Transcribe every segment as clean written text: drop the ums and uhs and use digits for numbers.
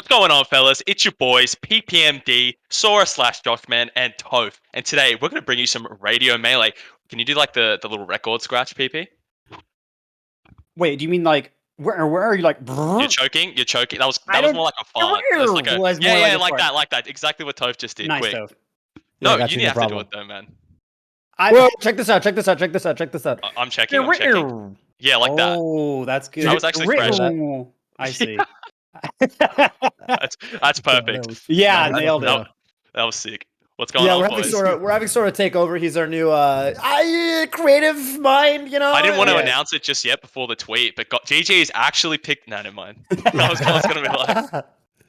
What's going on, fellas? It's your boys, PPMD, Sora slash Joshman, and Toph. And today we're going to bring you some radio melee. Can you do like the little record scratch, PP? Wait, do you mean like where are you like? You're choking. That was more like a fart. Was like that. Exactly what Toph just did. Nice, Quick. Toph. No, Yeah, you have to do it though, man. Well, check this out. I'm checking. Yeah, like that. Oh, that's good. That was actually fresh. I see. That's perfect. Yeah, nailed it. That was sick. What's going on, boys? We're having Sora take over. He's our new creative mind, you know. I didn't want to announce it just yet before the tweet, but GG's actually picked. No, never mind. I was gonna be like,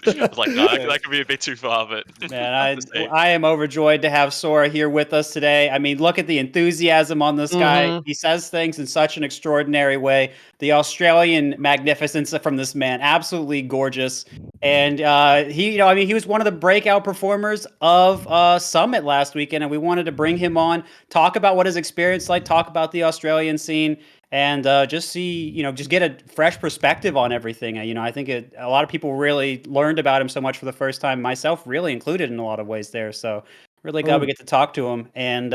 I was like, no, that could be a bit too far, but man, I am overjoyed to have Sora here with us today. I mean, look at the enthusiasm on this guy. He says things in such an extraordinary way. The Australian magnificence from this man, absolutely gorgeous. And he was one of the breakout performers of Summit last weekend, and we wanted to bring him on, talk about what his experience like, talk about the Australian scene. And just see, just get a fresh perspective on everything. I think a lot of people really learned about him so much for the first time, myself really included in a lot of ways there. So really glad we get to talk to him. And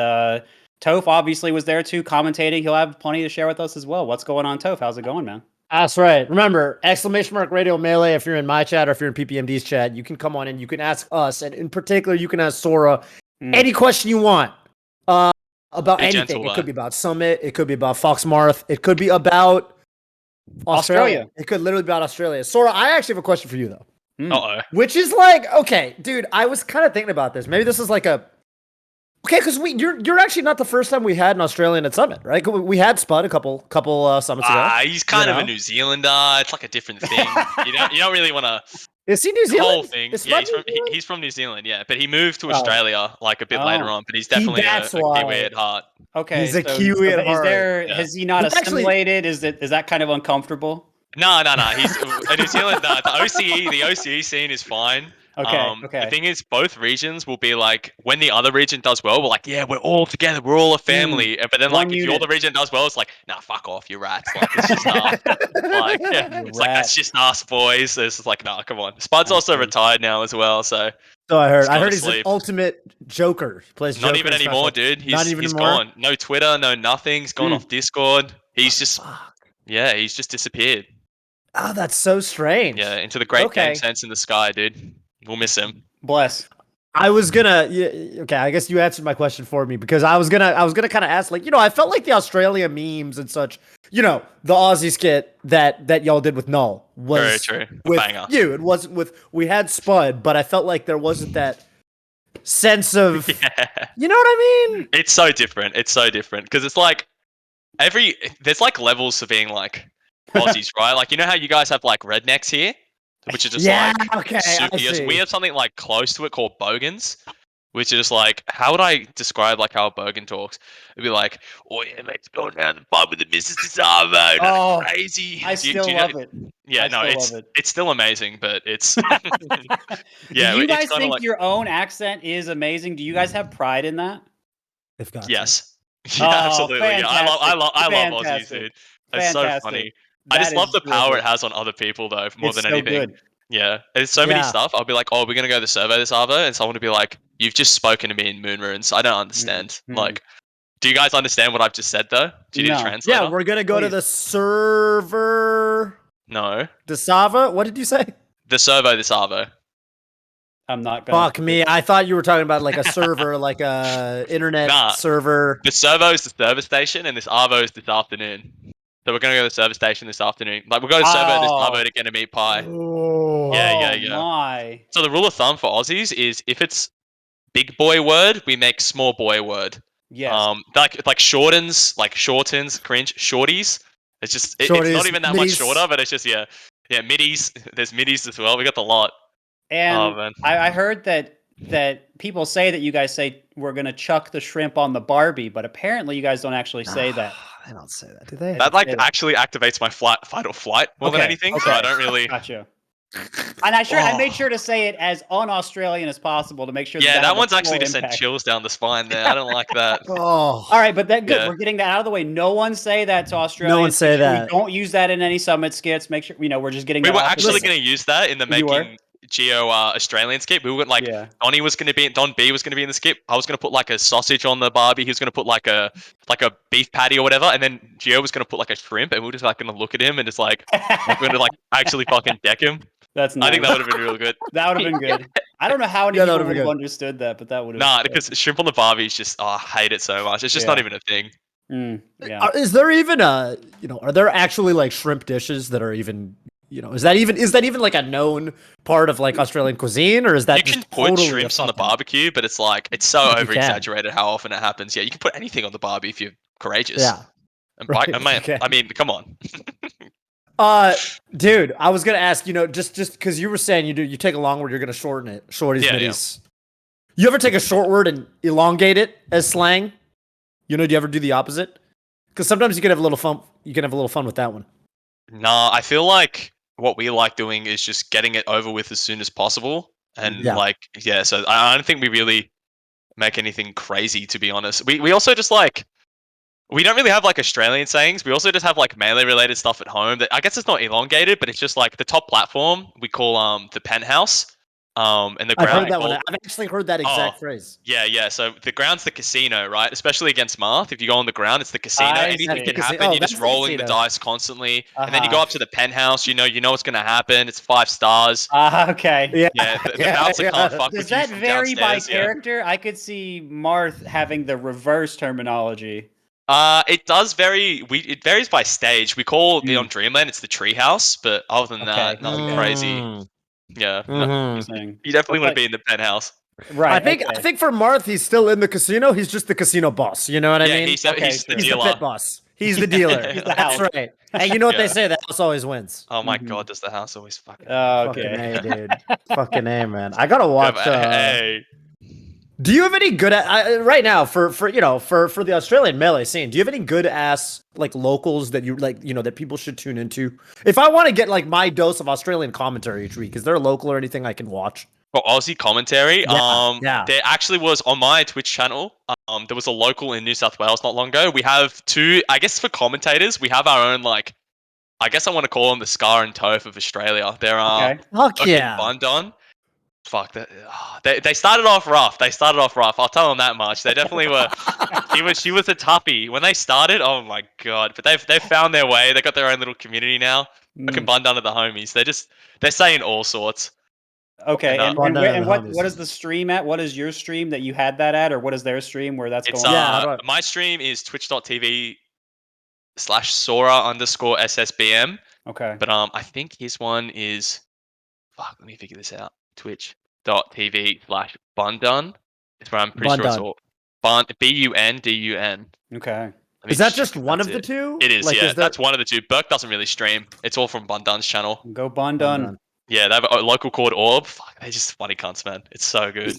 Toph obviously was there too, commentating. He'll have plenty to share with us as well. What's going on, Toph? How's it going, man? That's right. Remember, !radio melee. If you're in my chat or if you're in PPMD's chat, you can come on and you can ask us. And in particular, you can ask Sora any question you want. About anything. It could be about Summit. It could be about Foxmarth. It could be about Australia. It could literally be about Australia. Sora, I actually have a question for you, though. Uh-oh. Which is like, okay, dude, I was kind of thinking about this. Maybe this is like a... Okay, because you're actually not the first time we had an Australian at Summit, right? We had Spud a couple summits ago. He's kind of a New Zealander. It's like a different thing. you don't really want to... Is he New Zealand? Whole thing. Yeah, he's from New Zealand, yeah. But he moved to Australia like a bit later on. But he's definitely a Kiwi at heart. Okay, he's a Kiwi at heart. Has he not assimilated? Is that kind of uncomfortable? No. He's in New Zealand. The OCE scene is fine. Okay. The thing is, both regions will be like, when the other region does well, we're like, yeah, we're all together, we're all a family. But then, like, if your the region does well, it's like, nah, fuck off, you rats. Like, it's just it's like, that's just us, boys. It's just like, nah, come on. Spud's also retired now as well, so. So I heard he's an ultimate Joker. He plays not Joker even anymore, dude. He's gone. No Twitter, no nothing. He's gone off Discord. He's just, he's just disappeared. Oh, that's so strange. Yeah, into the great game sense in the sky, dude. We'll miss him. Bless. I was gonna. Okay, I guess you answered my question for me because I was gonna kind of ask, like, I felt like the Australia memes and such. The Aussie skit that y'all did with Null was very true. With Banger. you. It wasn't with. We had Spud, but I felt like there wasn't that sense of. You know what I mean? It's so different. Because it's like there's like levels to being like Aussies, right? Like, how you guys have like rednecks here, which is just super US. We have something like close to it called bogans, which is just like, how would I describe like how a bogan talks? It'd be like, oh yeah, mate, going down the pub with the Mrs. DeSarvo. Oh, crazy. I still love it. Yeah, it's still amazing, but it's yeah. Do you guys think your own accent is amazing? Do you guys have pride in that? Yes. Yeah, absolutely. Yeah, I love Aussies, dude. It's so funny. I just love the power it has on other people, though, more than anything. Good. Yeah, there's so many stuff. I'll be like, oh, we're gonna go to the servo this Arvo, and someone will be like, you've just spoken to me in Moon Runes. I don't understand. Like, do you guys understand what I've just said, though? Do you need a translator? Yeah, we're gonna go to the server. No. The Sava? What did you say? The servo this Arvo. I'm not gonna. Fuck me! I thought you were talking about like a server, like a internet server. The servo is the service station, and this Arvo is this afternoon. So we're going to go to the service station this afternoon. Like, we're going to servo this Arvo to get a meat pie. Oh, yeah. My. So the rule of thumb for Aussies is if it's big boy word, we make small boy word. Yes. Like shortens, cringe, shorties. It's just, it's not even that much shorter, but it's just, middies. There's middies as well. We got the lot. And I heard that people say that you guys say we're going to chuck the shrimp on the Barbie, but apparently you guys don't actually say that. I don't say that, do they? That actually activates my fight or flight more than anything, so I don't really... Gotcha. And I made sure to say it as un-Australian as possible to make sure that one's actually just sent chills down the spine there. I don't like that. All right, but good. We're getting that out of the way. No one say that to Australians. No one say that. We don't use that in any Summit skits. Make sure, we're just getting We were actually going to use that in the making... Geo Australian skip. We were like Don B was going to be in the skip. I was going to put like a sausage on the barbie. He was going to put like a beef patty or whatever, and then Geo was going to put like a shrimp, and we were just like going to look at him and just like we're going to like actually fucking deck him. That's nice. I think that would have been real good. That would have been good. I don't know how any people would have understood that, but that would have. Nah, because shrimp on the barbie is just I hate it so much. It's just not even a thing. Is there even are there actually like shrimp dishes that are even is that even like a known part of like Australian cuisine, or is that you can put shrimps on the barbecue, but it's like it's so over exaggerated how often it happens. Yeah, you can put anything on the barbie if you're courageous. Yeah. I mean, come on. Dude, I was gonna ask, just because you were saying you take a long word, you're gonna shorten it, shorties, middies. You ever take a short word and elongate it as slang? Do you ever do the opposite? Because sometimes you can have a little fun. You can have a little fun with that one. Nah, I feel like what we like doing is just getting it over with as soon as possible, and so I don't think we really make anything crazy, to be honest. We also just like. We don't really have like Australian sayings. We also just have like Melee related stuff at home that I guess it's not elongated, but it's just like the top platform we call the penthouse. And the ground. I've heard that one. I've actually heard that exact phrase. Yeah. So the ground's the casino, right? Especially against Marth. If you go on the ground, it's the casino. Anything can happen. You're just rolling the dice constantly, and then you go up to the penthouse. You know what's going to happen. It's 5 stars. Okay. Yeah. The bouncer can't fuck with you. Does that vary by character? I could see Marth having the reverse terminology. It does vary. It varies by stage. We call it on Dreamland, it's the treehouse, but other than that, nothing crazy. Yeah, you definitely want to be in the penthouse. Right. I think for Marth, he's still in the casino. He's just the casino boss. You know what I mean? He's the dealer. He's the pit boss. He's the dealer. That's right. And you know what they say? The house always wins. Oh my god, does the house always fucking? Okay, fucking A, dude. Fucking A, man. I gotta watch. Hey. Do you have any good right now for the Australian Melee scene? Do you have any good ass like locals that you like that people should tune into? If I want to get like my dose of Australian commentary each week, is there a local or anything I can watch? For Aussie commentary, yeah. There actually was on my Twitch channel. There was a local in New South Wales not long ago. We have 2, I guess, for commentators. We have our own like, I guess I want to call them the Scar and Toph of Australia. They're Bundon. Fuck that! They started off rough. I'll tell them that much. They definitely were. She was a toughie when they started. Oh my god! But they've found their way. They got their own little community now. Fucking Bundon are the homies. They're saying all sorts. Okay, and what is the stream at? What is your stream that you had that at, or what is their stream where that's going on? My stream is twitch.tv/Sora_SSBM. Okay. But I think his one is. Fuck, let me figure this out. Twitch.tv/Bundun. It's where I'm pretty sure it's all. BUNDUN. Okay. Is that just one of the two? It is, yeah. That's one of the two. Burke doesn't really stream. It's all from Bundun's channel. Go Bundun. Yeah, they have a local called Orb. Fuck, they're just funny cunts, man. It's so good.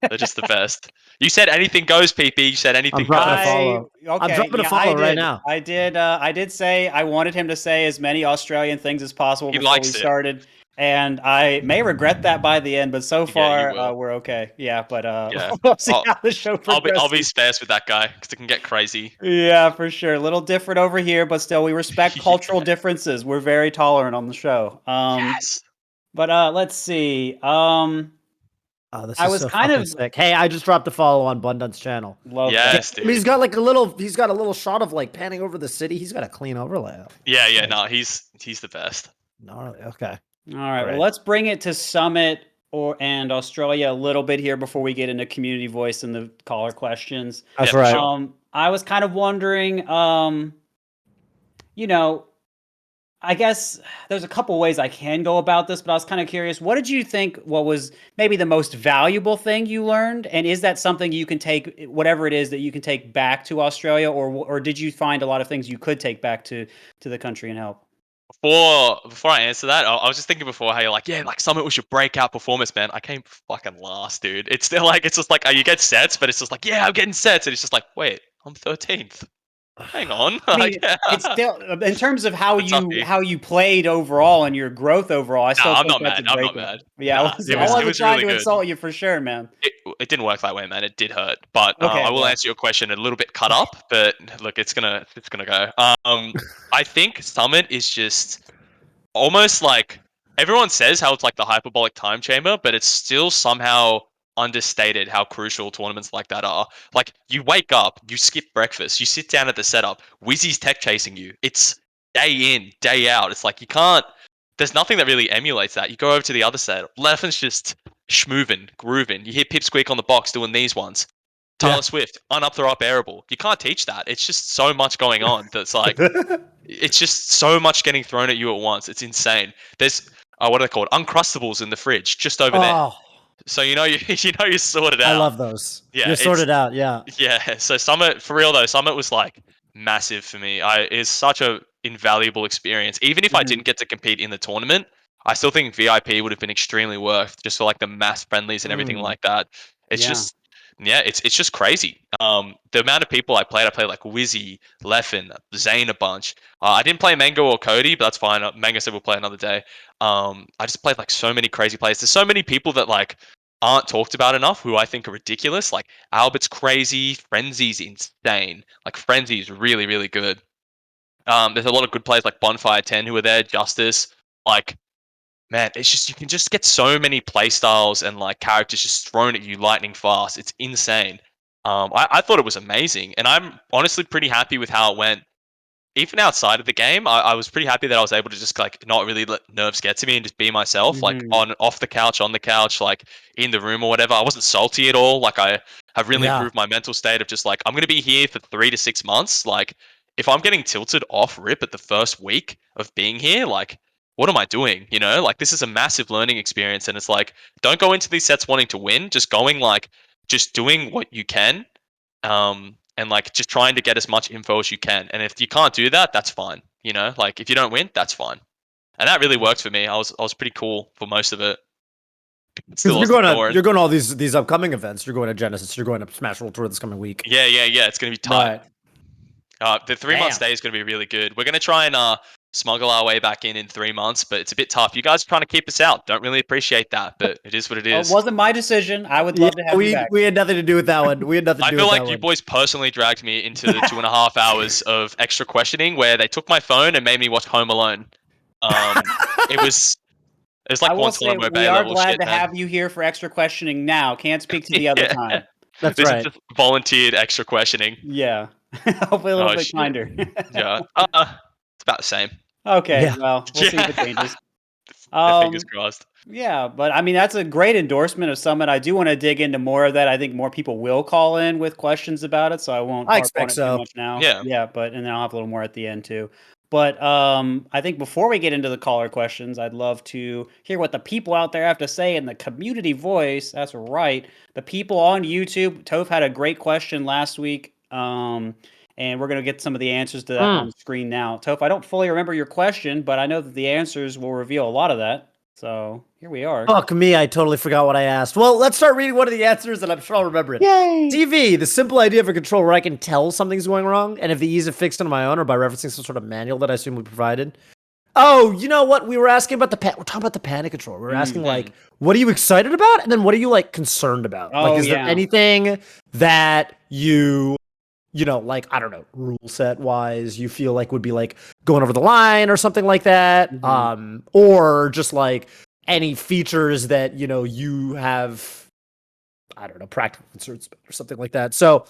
They're just the best. You said anything goes, PP. You said anything goes. I'm dropping a follow right now. I did say I wanted him to say as many Australian things as possible before we started. And I may regret that by the end, but so far we're okay. Yeah, but we'll see how the show progresses. I'll be sparse with that guy because it can get crazy. Yeah, for sure. A little different over here, but still we respect cultural differences. We're very tolerant on the show. Yes. But let's see. This is so kind of sick. Hey, I just dropped a follow on Bundun's channel. Yes, dude. He's got like a little shot of like panning over the city. He's got a clean overlay. Yeah. No, he's the best. Gnarly. Okay. All right. Well, let's bring it to Summit and Australia a little bit here before we get into community voice and the caller questions. That's right. I was kind of wondering, I guess there's a couple ways I can go about this, but I was kind of curious. What did you think? What was maybe the most valuable thing you learned? And is that something you can take, whatever it is that you can take back to Australia, or did you find a lot of things you could take back to the country and help? Before I answer that, I was just thinking before how you're like, Summit was your breakout performance, man. I came fucking last, dude. It's still like, it's just like, you get sets, but it's just like, I'm getting sets. And it's just like, wait, I'm 13th. Hang on. I mean, it's still, in terms of how you played overall and your growth overall, I'm not mad. Yeah, I wasn't trying to insult you for sure, man. It didn't work that way, man. It did hurt. But I will answer your question a little bit cut up, but look, it's gonna go. I think Summit is just almost like everyone says how it's like the hyperbolic time chamber, but it's still somehow understated how crucial tournaments like that are. Like, you wake up, you skip breakfast, you sit down at the setup, Wizzy's tech chasing you. It's day in, day out. It's like you can't. There's nothing that really emulates that. You go over to the other setup, Leffen's just schmoovin', grooving. You hear Pipsqueak on the box doing these ones. Tyler Swift, up throw up airable. You can't teach that. It's just so much going on that's like, it's just so much getting thrown at you at once. It's insane. There's what are they called? Uncrustables in the fridge just over there. So you know you sorted out. I love those. Yeah, you're sorted out. Yeah. Yeah. So Summit, for real though, Summit was like massive for me. It's such a invaluable experience. Even if I didn't get to compete in the tournament, I still think VIP would have been extremely worth just for like the mass friendlies and everything like that. It's just it's just crazy. The amount of people I played like Wizzy, Leffen, Zane a bunch. I didn't play Mango or Cody, but that's fine. Mango said we'll play another day. I just played like so many crazy players. There's so many people that like aren't talked about enough who I think are ridiculous. Like Albert's crazy, Frenzy's insane. Like Frenzy's really, really good. There's a lot of good players like Bonfire 10 who are there, Justice. Like, man, it's just, you can just get so many play styles and like characters just thrown at you lightning fast. It's insane. I thought it was amazing, and I'm honestly pretty happy with how it went. Even outside of the game, I was pretty happy that I was able to just like not really let nerves get to me and just be myself, like off the couch, on the couch, like in the room or whatever. I wasn't salty at all. Like, I have really improved my mental state of just like, I'm gonna be here for 3 to 6 months. Like, if I'm getting tilted off rip at the first week of being here, like, what am I doing? You know, like, this is a massive learning experience, and it's like, don't go into these sets wanting to win. Just going like, just doing what you can. And like just trying to get as much info as you can. And if you can't do that, that's fine. You know, like if you don't win, that's fine. And that really worked for me. I was pretty cool for most of it. Still you're going to all these upcoming events. You're going to Genesis. You're going to Smash World Tour this coming week. Yeah. It's going to be tight. The 3 month stay is going to be really good. We're going to try and smuggle our way back in 3 months, but it's a bit tough. You guys are trying to keep us out. Don't really appreciate that, but it is what it is. It wasn't my decision. I would love to have you back. We had nothing to do with that one. I feel like you boys personally dragged me into the 2.5 hours of extra questioning where they took my phone and made me watch Home Alone. It was like once in a while. We are glad to have you here for extra questioning now. Can't speak to the other time. That's this right. Is just volunteered extra questioning. Yeah. Hopefully a little bit kinder. Yeah. It's about the same. Okay, well, we'll see if it changes. Fingers crossed. Yeah, but I mean, that's a great endorsement of Summit. I do want to dig into more of that. I think more people will call in with questions about it, so I won't harp on it too much now. Yeah, and then I'll have a little more at the end too. But I think before we get into the caller questions, I'd love to hear what the people out there have to say in the community voice. That's right. The people on YouTube. Toph had a great question last week. And we're going to get some of the answers to that on the screen now. Toph, I don't fully remember your question, but I know that the answers will reveal a lot of that. So here we are. Fuck me, I totally forgot what I asked. Well, let's start reading one of the answers, and I'm sure I'll remember it. Yay! TV, the simple idea of a controller where I can tell something's going wrong, and if the ease of fixing on my own or by referencing some sort of manual that I assume we provided. Oh, you know what? We were asking about we're talking about the panic controller. We were asking, like, what are you excited about? And then what are you, like, concerned about? Like, is there anything that you know, like, I don't know, rule set wise, you feel like would be like going over the line or something like that. Or just like any features that, you know, you have, I don't know, practical concerns or something like that. So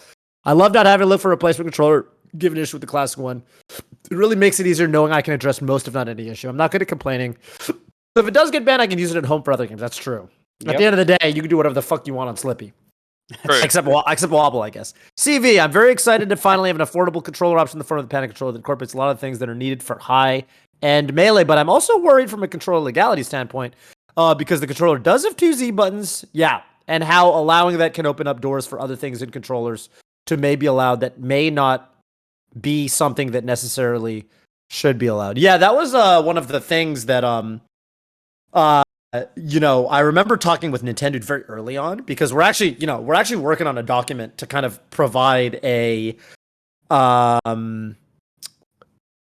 I love not having to look for a replacement controller, given issue with the classic one. It really makes it easier knowing I can address most, if not any issue. I'm not good at complaining. So if it does get banned, I can use it at home for other games. That's true. At the end of the day, you can do whatever the fuck you want on Slippy. Except Wobble, I guess. CV, I'm very excited to finally have an affordable controller option in the front of the Panic controller that incorporates a lot of things that are needed for high-end Melee, but I'm also worried from a controller legality standpoint because the controller does have 2 Z buttons, and how allowing that can open up doors for other things in controllers to maybe allowed that may not be something that necessarily should be allowed. Yeah, that was one of the things that you know, I remember talking with Nintendo very early on because we're actually working on a document to kind of provide an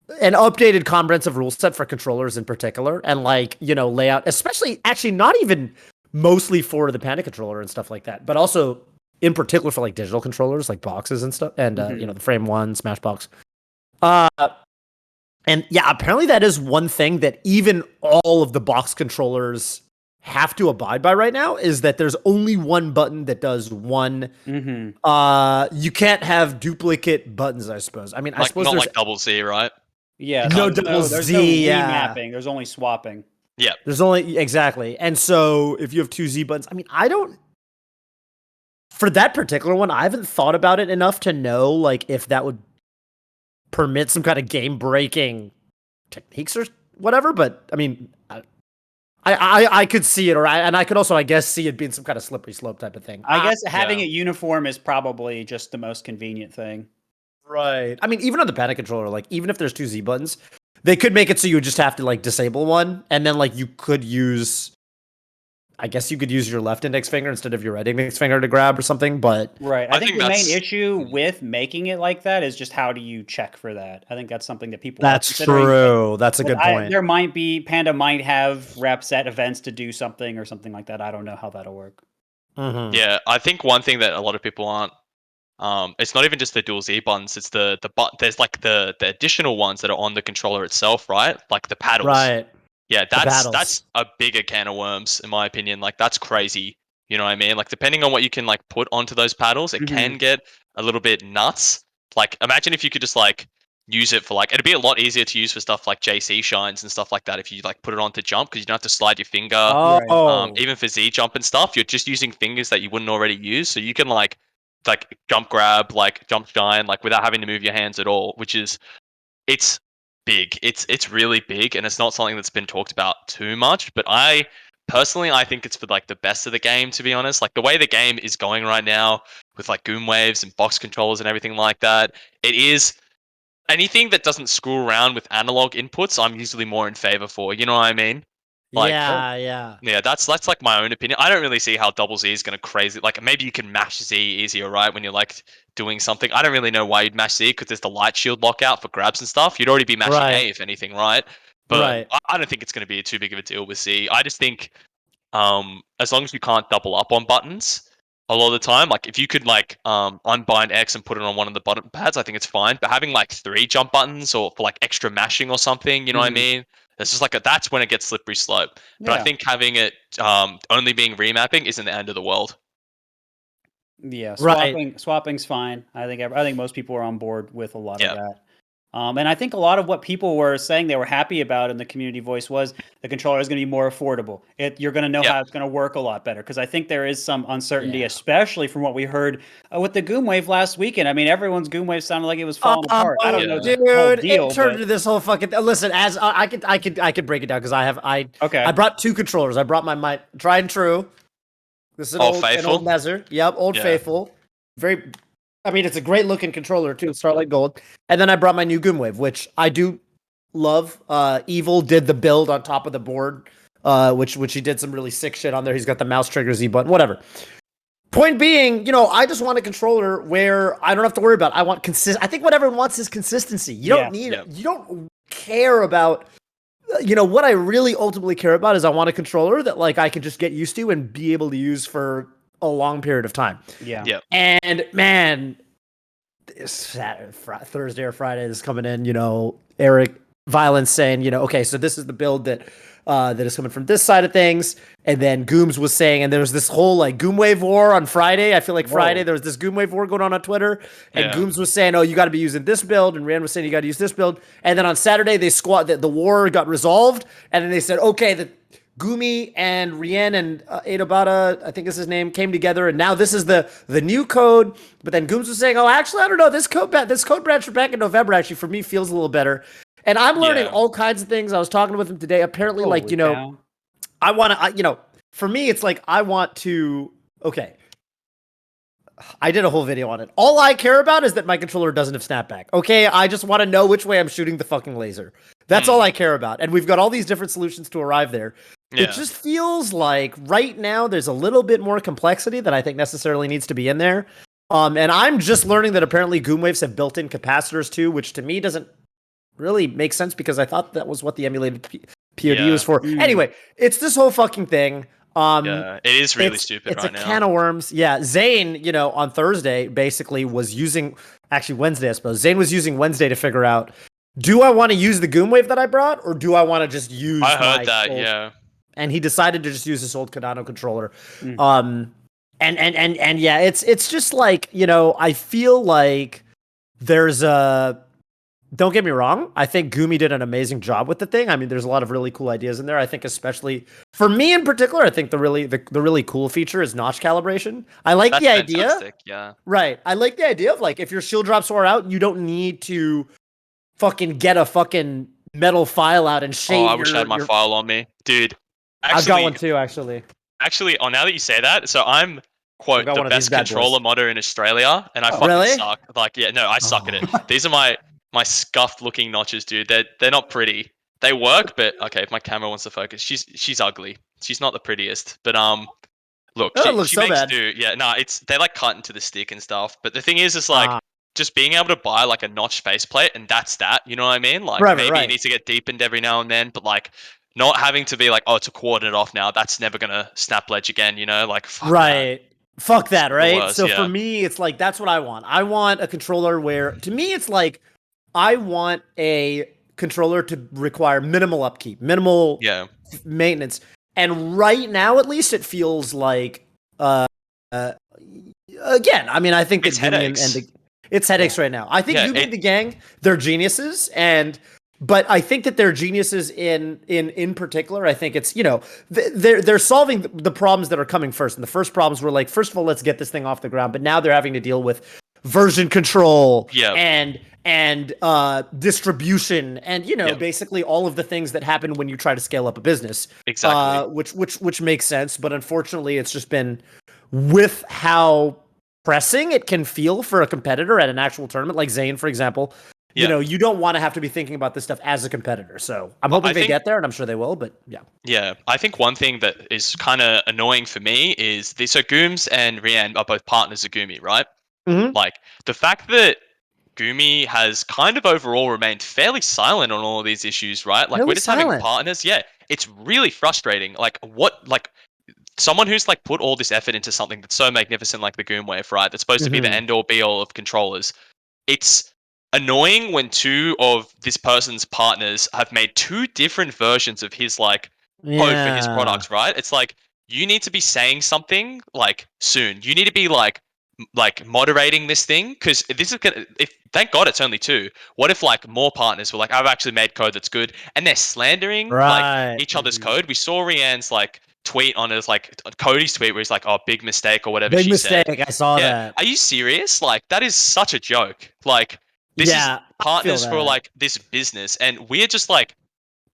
updated comprehensive rule set for controllers in particular, and like, you know, layout, especially actually not even mostly for the Panic controller and stuff like that, but also in particular for like digital controllers, like boxes and stuff, and you know, the Frame 1, Smashbox. And yeah, apparently that is one thing that even all of the box controllers have to abide by right now, is that there's only one button that does one. You can't have duplicate buttons, I suppose. I mean, I suppose not there's like double Z, right? Yeah, no double there's Z. no Yeah. remapping. There's only swapping. Yeah. There's only exactly. And so if you have two Z buttons, I mean, I don't, for that particular one, I haven't thought about it enough to know like if that would permit some kind of game breaking techniques or whatever. But I mean, I could see it, and I could also, I guess, see it being some kind of slippery slope type of thing. I guess having it uniform is probably just the most convenient thing. Right. I mean, even on the Panic controller, like even if there's two Z buttons, they could make it so you would just have to like disable one, and then like you could use, I guess you could use your left index finger instead of your right index finger to grab or something. But right, I think the main issue with making it like that is just how do you check for that? I think that's something that people. That's true. That's a good point. There might be Panda might have reps at events to do something or something like that. I don't know how that'll work. Yeah, I think one thing that a lot of people aren't. It's not even just the dual Z buttons. It's the there's like the additional ones that are on the controller itself, right? Like the paddles. Right. Yeah, that's a bigger can of worms in my opinion. Like that's crazy. You know what I mean? Like depending on what you can like put onto those paddles, it can get a little bit nuts. Like imagine if you could just like use it for like, it'd be a lot easier to use for stuff like JC shines and stuff like that if you like put it on to jump, because you don't have to slide your finger. Even for Z jump and stuff, you're just using fingers that you wouldn't already use, so you can like jump grab, like jump shine, like without having to move your hands at all, which is it's big. It's really big, and it's not something that's been talked about too much. But I personally, I think it's for like the best of the game, to be honest. Like the way the game is going right now with like goom waves and box controllers and everything like that, it is anything that doesn't screw around with analog inputs, I'm usually more in favor for. You know what I mean? Like, yeah. That's like my own opinion. I don't really see how double Z is going to crazy. Like maybe you can mash Z easier, right? When you're like doing something. I don't really know why you'd mash Z, because there's the light shield lockout for grabs and stuff. You'd already be mashing A if anything, right? But I don't think it's going to be too big of a deal with Z. I just think as long as you can't double up on buttons a lot of the time, like if you could like unbind X and put it on one of the button pads, I think it's fine. But having like 3 jump buttons or for like extra mashing or something, you know what I mean? It's just like that's when it gets slippery slope. But I think having it only being remapping isn't the end of the world. Yeah, swapping's fine. I think most people are on board with a lot of that. And I think a lot of what people were saying they were happy about in the community voice was the controller is going to be more affordable. You're going to know how it's going to work a lot better, because I think there is some uncertainty, especially from what we heard with the Goom Wave last weekend. I mean, everyone's Goom Wave sounded like it was falling apart. I don't know, dude. The whole deal, it turned into this whole fucking. Listen, as I could break it down, because I brought 2 controllers. I brought my tried and true. This is an old Measure. Yep, Old Faithful. Very. I mean, it's a great looking controller too, Starlight Gold. And then I brought my new Goom Wave, which I do love. Evil did the build on top of the board, which he did some really sick shit on there. He's got the mouse trigger Z button, whatever. Point being, I just want a controller where I don't have to worry about. I want I think what everyone wants is consistency. You don't need. You don't care about. What I really ultimately care about is I want a controller that like I can just get used to and be able to use for a long period of time. Yeah. And man, Thursday or Friday is coming in, Eric Violence saying, okay, so this is the build that is coming from this side of things. And then Gooms was saying, and there was this whole like Goom Wave war on Friday. I feel like Friday there was this Goom Wave war going on Twitter. And Gooms was saying, oh, you got to be using this build. And Rand was saying, you got to use this build. And then on Saturday, the war got resolved. And then they said, okay, the Gumi and Rien and Adobata, I think is his name, came together, and now this is the new code. But then Gooms was saying, "Oh, actually, I don't know. This code branch from back in November actually for me feels a little better." And I'm learning all kinds of things. I was talking with him today. Apparently, I want to, for me, it's like I want to. Okay, I did a whole video on it. All I care about is that my controller doesn't have snapback. Okay, I just want to know which way I'm shooting the fucking laser. That's all I care about. And we've got all these different solutions to arrive there. It just feels like right now there's a little bit more complexity that I think necessarily needs to be in there. And I'm just learning that apparently Goom Waves have built-in capacitors too, which to me doesn't really make sense because I thought that was what the emulated POD was for. Anyway, it's this whole fucking thing. It is really stupid right now. It's a can of worms. Yeah, Zane, on Thursday basically was using, actually Wednesday, I suppose. Zane was using Wednesday to figure out do I want to use the Goom Wave that I brought, or do I want to just use I heard my that, old, yeah. And he decided to just use his old Cardano controller. Mm. And yeah, it's just like, you know, I feel like there's a, don't get me wrong, I think Gumi did an amazing job with the thing. I mean, there's a lot of really cool ideas in there. I think especially for me in particular, I think the really cool feature is notch calibration. I like the idea. Fantastic, yeah. Right. I like the idea of like if your shield drops are out, you don't need to fucking get a fucking metal file out and shade. Oh, I wish I had my file on me. Dude. Actually, I've got one too, actually. Actually, now that you say that, so I'm quote the best controller modder in Australia, and I fucking suck. Like, yeah, no, I suck at it. These are my scuffed looking notches, dude. They're not pretty. They work, but okay, if my camera wants to focus, she's ugly. She's not the prettiest, but look, she makes bad. do. Yeah, no, they like cut into the stick and stuff. But the thing is like just being able to buy like a notch faceplate and that's that. You know what I mean? Like maybe it needs to get deepened every now and then, but like not having to be like, oh, it's a coordinate off now. That's never gonna snap ledge again. You know, like fuck that. Fuck that, right? Worst, so for me, it's like that's what I want. I want a controller where, to me, it's like I want a controller to require minimal upkeep, minimal maintenance. And right now, at least, it feels like again. I mean, I think it's headaches. It's headaches right now. I think Yugi the gang, they're geniuses, but I think that they're geniuses in particular. I think it's, you know, they're solving the problems that are coming first. And the first problems were like, first of all, let's get this thing off the ground. But now they're having to deal with version control and distribution and, you know, basically all of the things that happen when you try to scale up a business. Exactly. Which makes sense. But unfortunately, it's just been with how pressing it can feel for a competitor at an actual tournament, like Zane, for example. You know, you don't want to have to be thinking about this stuff as a competitor. So I'm hoping they get there, and I'm sure they will, but yeah. Yeah, I think one thing that is kind of annoying for me is so Gooms and Rian are both partners of Gumi, right? Mm-hmm. Like, the fact that Gumi has kind of overall remained fairly silent on all of these issues, right? Like, we're just having partners. Yeah, it's really frustrating. Like, someone who's like put all this effort into something that's so magnificent like the Goom Wave, right? That's supposed to be the end-all be-all of controllers. It's annoying when two of this person's partners have made two different versions of his like code for his products, right? It's like you need to be saying something like soon. You need to be like moderating this thing, because this is gonna, if thank God it's only two. What if like more partners were like, I've actually made code that's good, and they're slandering like each other's code? We saw Rianne's like tweet on his like Cody's tweet where he's like, oh, big mistake or whatever she said. I saw that. Are you serious? Like, that is such a joke. Like, this is partners for like this business, and we're just like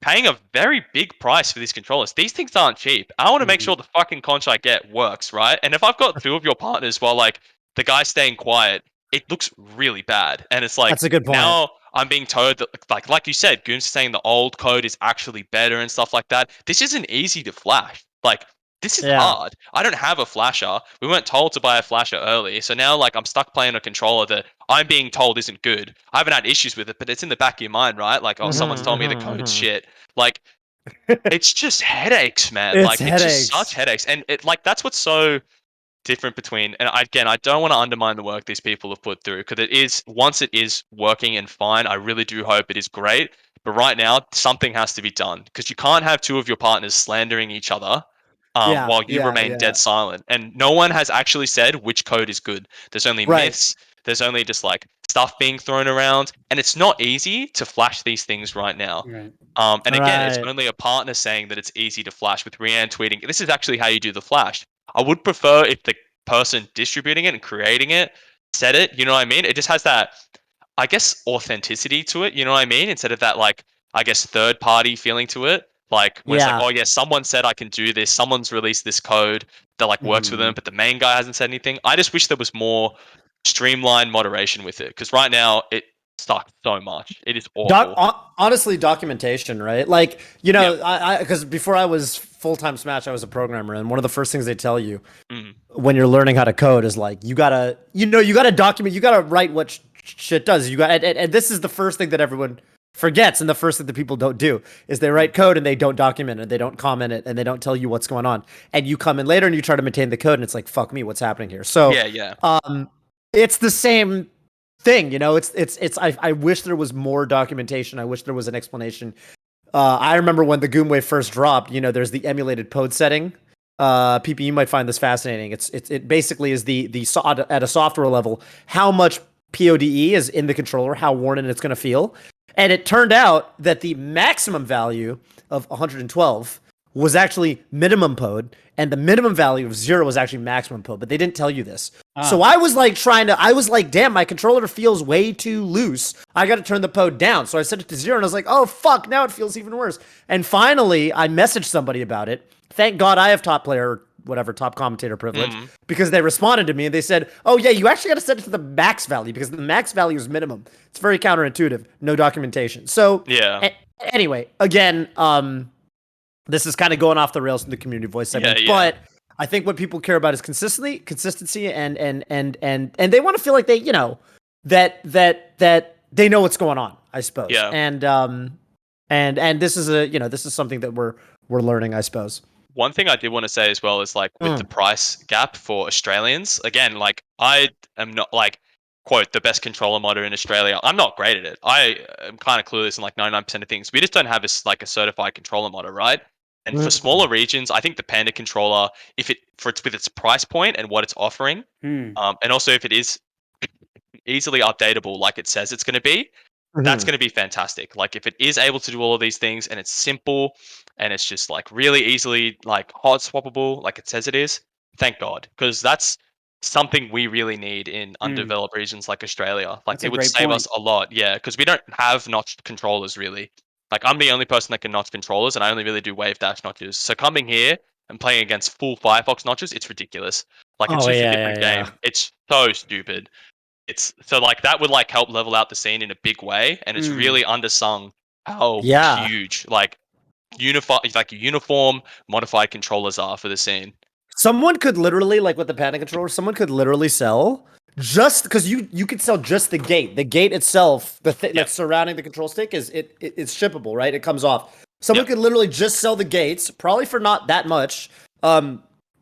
paying a very big price for these controllers. These things aren't cheap. I want to make sure the fucking conch I get works, right? And if I've got two of your partners while like the guy's staying quiet, it looks really bad. And it's like, that's a good point. Now I'm being told that like you said, Goon's saying the old code is actually better and stuff like that. This isn't easy to flash. Like, this is hard. I don't have a flasher. We weren't told to buy a flasher early. So now like I'm stuck playing a controller that I'm being told isn't good. I haven't had issues with it, but it's in the back of your mind, right? Like, oh, someone's told me the code's shit. Like, it's just headaches, man. It's just such headaches. And it like that's what's so different between, and again, I don't want to undermine the work these people have put through, because it is, once it is working and fine, I really do hope it is great. But right now, something has to be done, because you can't have two of your partners slandering each other while you remain dead silent. And no one has actually said which code is good. There's only myths. There's only just like stuff being thrown around, and it's not easy to flash these things right now. And again, it's only a partner saying that it's easy to flash, with Rianne tweeting, this is actually how you do the flash. I would prefer if the person distributing it and creating it said it, you know what I mean? It just has that, I guess, authenticity to it, you know what I mean? Instead of that, like, I guess, third party feeling to it. Like, where it's like, oh yeah, someone said I can do this, someone's released this code that like works with them, but the main guy hasn't said anything. I just wish there was more streamlined moderation with it, because right now it sucks so much. It is awful. Honestly, documentation, right? Like, you know, I because before I was full-time Smash, I was a programmer, and one of the first things they tell you when you're learning how to code is like, you gotta document, you gotta write what shit does. You got, and this is the first thing that everyone forgets, and the first thing that people don't do is they write code and they don't document it, they don't comment it, and they don't tell you what's going on. And you come in later and you try to maintain the code, and it's like, fuck me, what's happening here? So yeah. it's the same thing. You know, I wish there was more documentation. I wish there was an explanation. I remember when the Goomwave first dropped, you know, there's the emulated POD setting. PP, you might find this fascinating. It basically is at a software level, how much PODE is in the controller, how worn in it's going to feel. And it turned out that the maximum value of 112 was actually minimum POD, and the minimum value of 0 was actually maximum POD, but they didn't tell you this. So I was like damn, my controller feels way too loose. I got to turn the POD down. So I set it to 0, and I was like, oh, fuck, now it feels even worse. And finally, I messaged somebody about it. Thank God I have top commentator privilege, because they responded to me and they said, oh yeah, you actually got to set it to the max value, because the max value is minimum. It's very counterintuitive. No documentation. So yeah. Anyway, again, this is kind of going off the rails in the community voice segment, but I think what people care about is consistency, and they want to feel like they, you know, that they know what's going on, I suppose. Yeah. And this is something that we're learning, I suppose. One thing I did want to say as well is, like, with the price gap for Australians, again, like, I am not, like, quote, the best controller modder in Australia. I'm not great at it. I am kind of clueless in like 99% of things. We just don't have a certified controller modder, right? And for smaller regions, I think the Panda controller, with its price point and what it's offering, and also if it is easily updatable like it says it's going to be, that's going to be fantastic. Like, if it is able to do all of these things and it's simple and it's just like really easily like hot swappable like it says it is, thank God, because that's something we really need in undeveloped regions like Australia. Like, it would save us a lot. Yeah, because we don't have notched controllers really. Like, I'm the only person that can notch controllers, and I only really do wave dash notches. So coming here and playing against full Firefox notches, it's ridiculous. Like, it's just a different game. It's so stupid. It's so like that would like help level out the scene in a big way, and it's really undersung how huge like uniform modified controllers are for the scene. Someone could literally, like with the Panda controller, someone could literally sell just because you could sell just the gate. The gate itself, the thing that's surrounding the control stick, it's shippable, right? It comes off. Someone could literally just sell the gates, probably for not that much,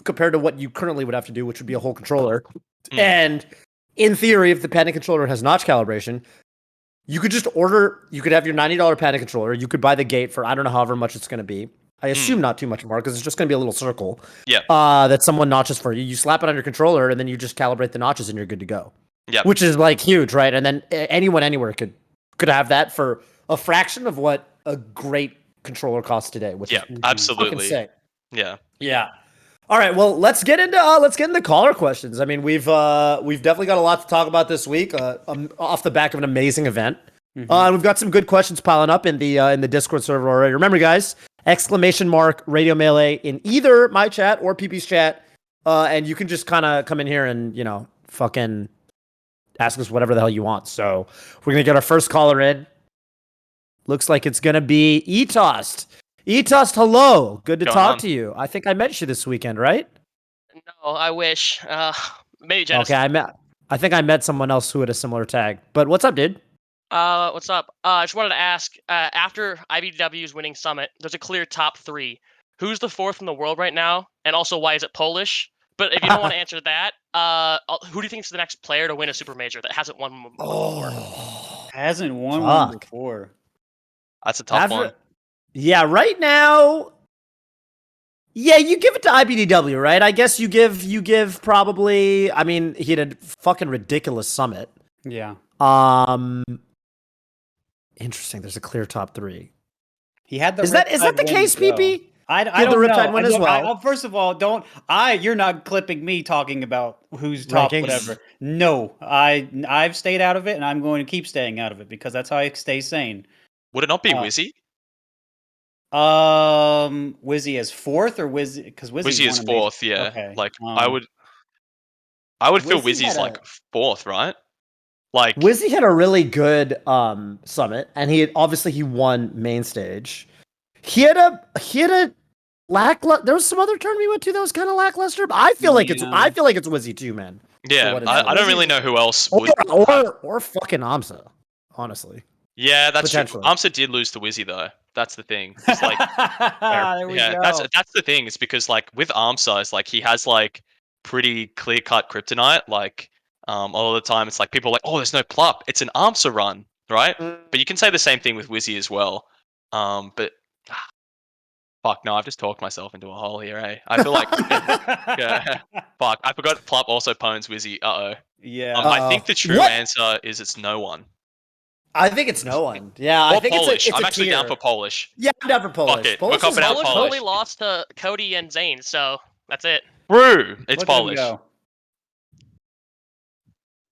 compared to what you currently would have to do, which would be a whole controller. And in theory, if the Panda controller has notch calibration, you could just you could have your $90 Panda controller. You could buy the gate for, I don't know, however much it's going to be. I assume not too much more, because it's just going to be a little circle that someone notches for you. You slap it on your controller, and then you just calibrate the notches, and you're good to go. Yeah, which is like huge, right? And then anyone anywhere could have that for a fraction of what a great controller costs today. Which is absolutely. Yeah. All right, well, let's get into caller questions. I mean, we've definitely got a lot to talk about this week, off the back of an amazing event. We've got some good questions piling up in the Discord server already. Remember, guys, !Radio Melee in either my chat or PP's chat, and you can just kind of come in here and, you know, fucking ask us whatever the hell you want. So we're gonna get our first caller in. Looks like it's gonna be ETossed. ETossed, hello. Good to talk to you. I think I met you this weekend, right? No, I wish. Maybe Genesis. Okay, I think I met someone else who had a similar tag. But what's up, dude? What's up? I just wanted to ask, after iBDW's winning Summit, there's a clear top 3. Who's the 4th in the world right now? And also, why is it Polish? But if you don't want to answer that, who do you think is the next player to win a Super Major that hasn't won one before? Hasn't won one before. That's a tough one. Yeah, right now. Yeah, you give it to iBDW, right? I guess you give probably. I mean, he had a fucking ridiculous Summit. Yeah. Interesting. There's a clear top 3. He had the. Is that the case, PP? I don't the Riptide win as well. First of all, you're not clipping me talking about who's top, rankings. Whatever. No, I've stayed out of it, and I'm going to keep staying out of it, because that's how I stay sane. Would it not be Wizzy? Wizzy is 4th, or Wizzy? Because Wizzy is 4th. Yeah. Okay. Like I would feel Wizzy's like 4th, right? Like Wizzy had a really good Summit, and he won main stage. He had a lackluster. There was some other tournament he went to that was kind of lackluster, but I feel like it's Wizzy too, man. Yeah, I don't really know who else would or fucking AMSA, honestly. Yeah, that's true. AMSA did lose to Wizzy though. That's the thing. It's like, there we go. That's the thing. It's because like with AMSA, it's like he has like pretty clear cut kryptonite. Like A lot of the time, it's like people are like, oh, there's no plup. It's an answer run, right? But you can say the same thing with Wizzy as well. But fuck, no, I've just talked myself into a hole here, eh? I feel like, yeah, fuck, I forgot plup also pwns Wizzy. Yeah. I think the true answer is it's no one. I think it's no one. Yeah, Or I think Polish. it's I'm a actually down tier. for Polish. Yeah, I'm down for Polish. Fuck it. Polish We're copping out Polish Polish. only lost to Cody and Zane, so that's it. True. It's Look at him Polish. go.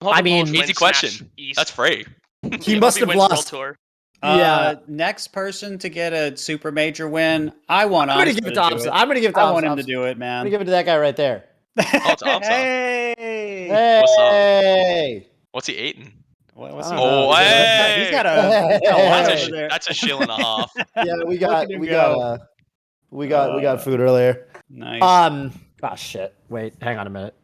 I mean, easy question. That's free. He must have lost. World Tour. Yeah. Next person to get a super major win. I want. I'm gonna give it to Thompson. I'm gonna give it to I Thompson. want him to do it, man. I'm gonna give it to that guy right there. Oh, it's Amsa. Hey. What's up? Hey. What's he eating? What's he Oh, doing? hey. He's got a lot Hey. over there. That's a shill and a half. Yeah, we at him go. got food earlier. Nice. Oh shit. Wait, hang on a minute.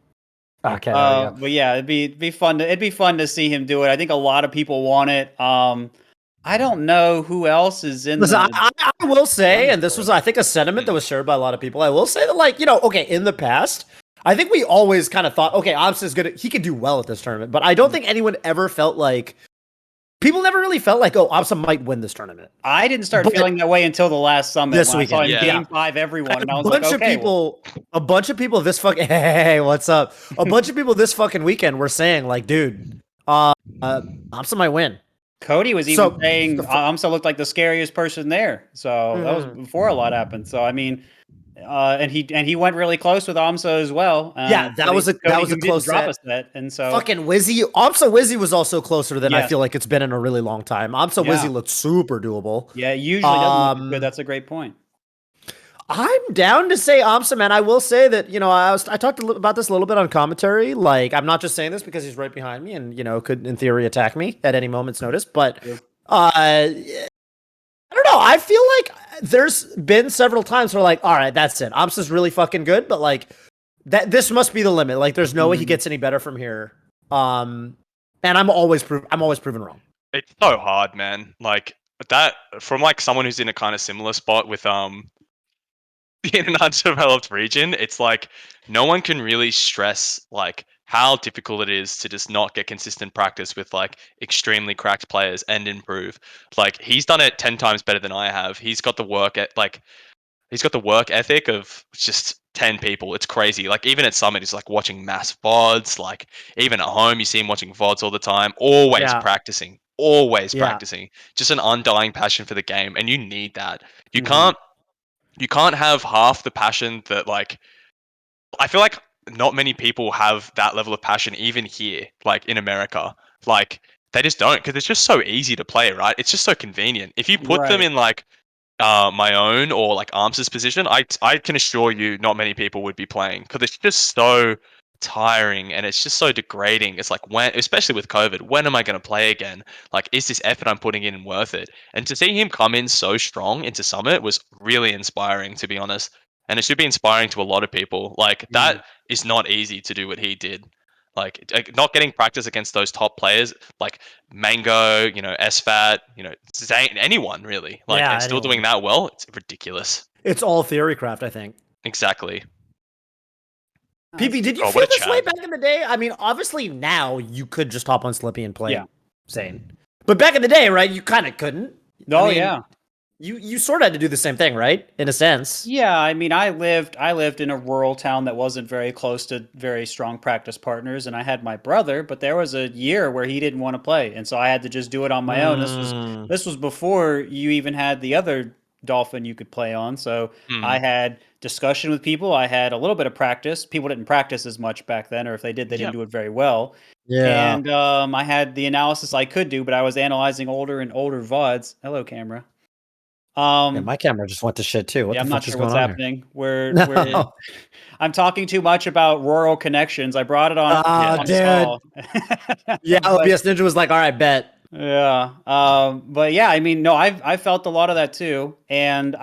Okay, there we go. But yeah, it'd be fun to see him do it. I think a lot of people want it. I don't know who else is in. Listen, I will say, and this was, I think, a sentiment that was shared by a lot of people. I will say that, like, okay, in the past, I think we always kind of thought, okay, Ops is good. He could do well at this tournament, but I don't think anyone ever felt like. People never really felt like, oh, Opsa might win this tournament. I didn't start feeling that way until the last summit. This when weekend, I saw in Game 5 everyone, and I was like, okay. A bunch of people this fucking hey, what's up? A bunch of people this fucking weekend were saying, like, dude, Opsa might win. Cody was even saying Amsa looked like the scariest person there. So that was before a lot happened. So I mean, and he went really close with Amsa as well. Yeah, that was a close set. And so fucking Wizzy, Wizzy was also closer than I feel like it's been in a really long time. Wizzy looked super doable. Yeah, usually doesn't look good. That's a great point. I'm down to say Amsa, man. I will say that, I talked about this a little bit on commentary. Like, I'm not just saying this because he's right behind me and, could, in theory, attack me at any moment's notice. But, I don't know. I feel like there's been several times where, like, all right, that's it. Amsa's really fucking good, but, like, this must be the limit. Like, there's no way he gets any better from here. And I'm always proven wrong. It's so hard, man. Like, that, from, like, someone who's in a kind of similar spot with, in an undeveloped region, it's like no one can really stress like how difficult it is to just not get consistent practice with like extremely cracked players and improve. Like he's done it 10 times better than I have. He's got the work ethic of just 10 people. It's crazy. Like even at Summit, he's like watching mass VODs. Like even at home, you see him watching VODs all the time. Always practicing. Practicing. Just an undying passion for the game, and you need that. You can't have half the passion that like I feel like not many people have that level of passion even here, like in America. Like they just don't, because it's just so easy to play, right? It's just so convenient. If you put them in like my own or like Arms' position, I can assure you not many people would be playing, because it's just so tiring and it's just so degrading. It's like, when, especially with COVID, when am I going to play again? Like, is this effort I'm putting in worth it? And to see him come in so strong into Summit was really inspiring, to be honest. And it should be inspiring to a lot of people. Like that is not easy to do what he did. Like not getting practice against those top players like Mango, SFAT, Zane, anyone really. Like and still doing that well, it's ridiculous. It's all theory craft, I think. Exactly. PP, did you feel this way back in the day? I mean, obviously now you could just hop on Slippy and play Zane. But back in the day, right, you kind of couldn't. Oh, yeah. You sort of had to do the same thing, right? In a sense. Yeah, I mean, I lived in a rural town that wasn't very close to very strong practice partners, and I had my brother, but there was a year where he didn't want to play, and so I had to just do it on my own. This was before you even had the other Dolphin you could play on, so I had discussion with people. I had a little bit of practice. People didn't practice as much back then, or if they did, they didn't do it very well. Yeah. And I had the analysis I could do, but I was analyzing older and older VODs. Hello, camera. My camera just went to shit too. What the I'm fuck not sure is what's going on happening. I'm talking too much about rural connections. I brought it on. Yeah, OBS Ninja was like, all right, bet. Yeah. But yeah, I mean, no, I felt a lot of that too. And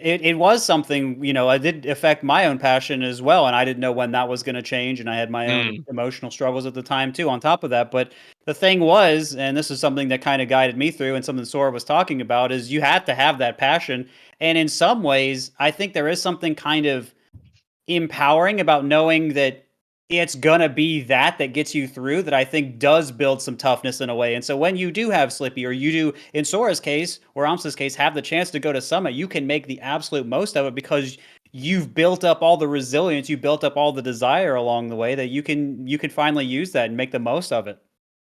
it was something, it did affect my own passion as well. And I didn't know when that was going to change. And I had my own emotional struggles at the time too, on top of that. But the thing was, and this is something that kind of guided me through and something Sora was talking about, is you have to have that passion. And in some ways, I think there is something kind of empowering about knowing that it's gonna be that gets you through, that I think does build some toughness in a way. And so when you do have Slippy, or you do, in Sora's case or Amsa's case, have the chance to go to Summit, you can make the absolute most of it because you've built up all the resilience, you built up all the desire along the way, that you can finally use that and make the most of it.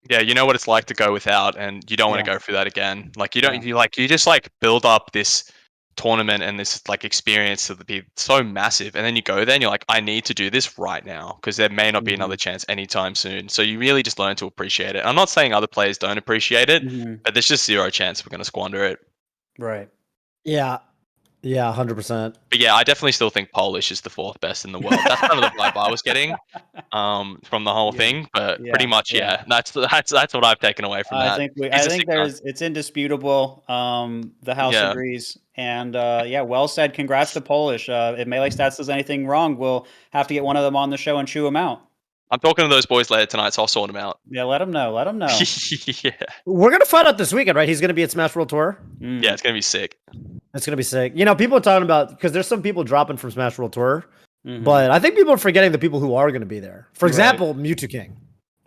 Yeah, you know what it's like to go without, and you don't want to go through that again. Like you don't, you just like build up this tournament and this like experience to be so massive, and then you go there and you're like, I need to do this right now because there may not be another chance anytime soon. So you really just learn to appreciate it. I'm not saying other players don't appreciate it, but there's just zero chance we're going to squander it. Right. Yeah. Yeah, 100%. But yeah, I definitely still think Polish is the 4th best in the world. That's kind of the vibe I was getting from the whole thing. But pretty much, that's what I've taken away from that. I think it's indisputable. The house agrees, and well said. Congrats to Polish. If Melee Stats does anything wrong, we'll have to get one of them on the show and chew them out. I'm talking to those boys later tonight, so I'll sort them out. Yeah, let them know. Let them know. Yeah. We're gonna find out this weekend, right? He's gonna be at Smash World Tour. Yeah, it's gonna be sick. It's gonna be sick. You know, people are talking about, because there's some people dropping from Smash World Tour, but I think people are forgetting the people who are gonna be there. For example, Mewtwo King.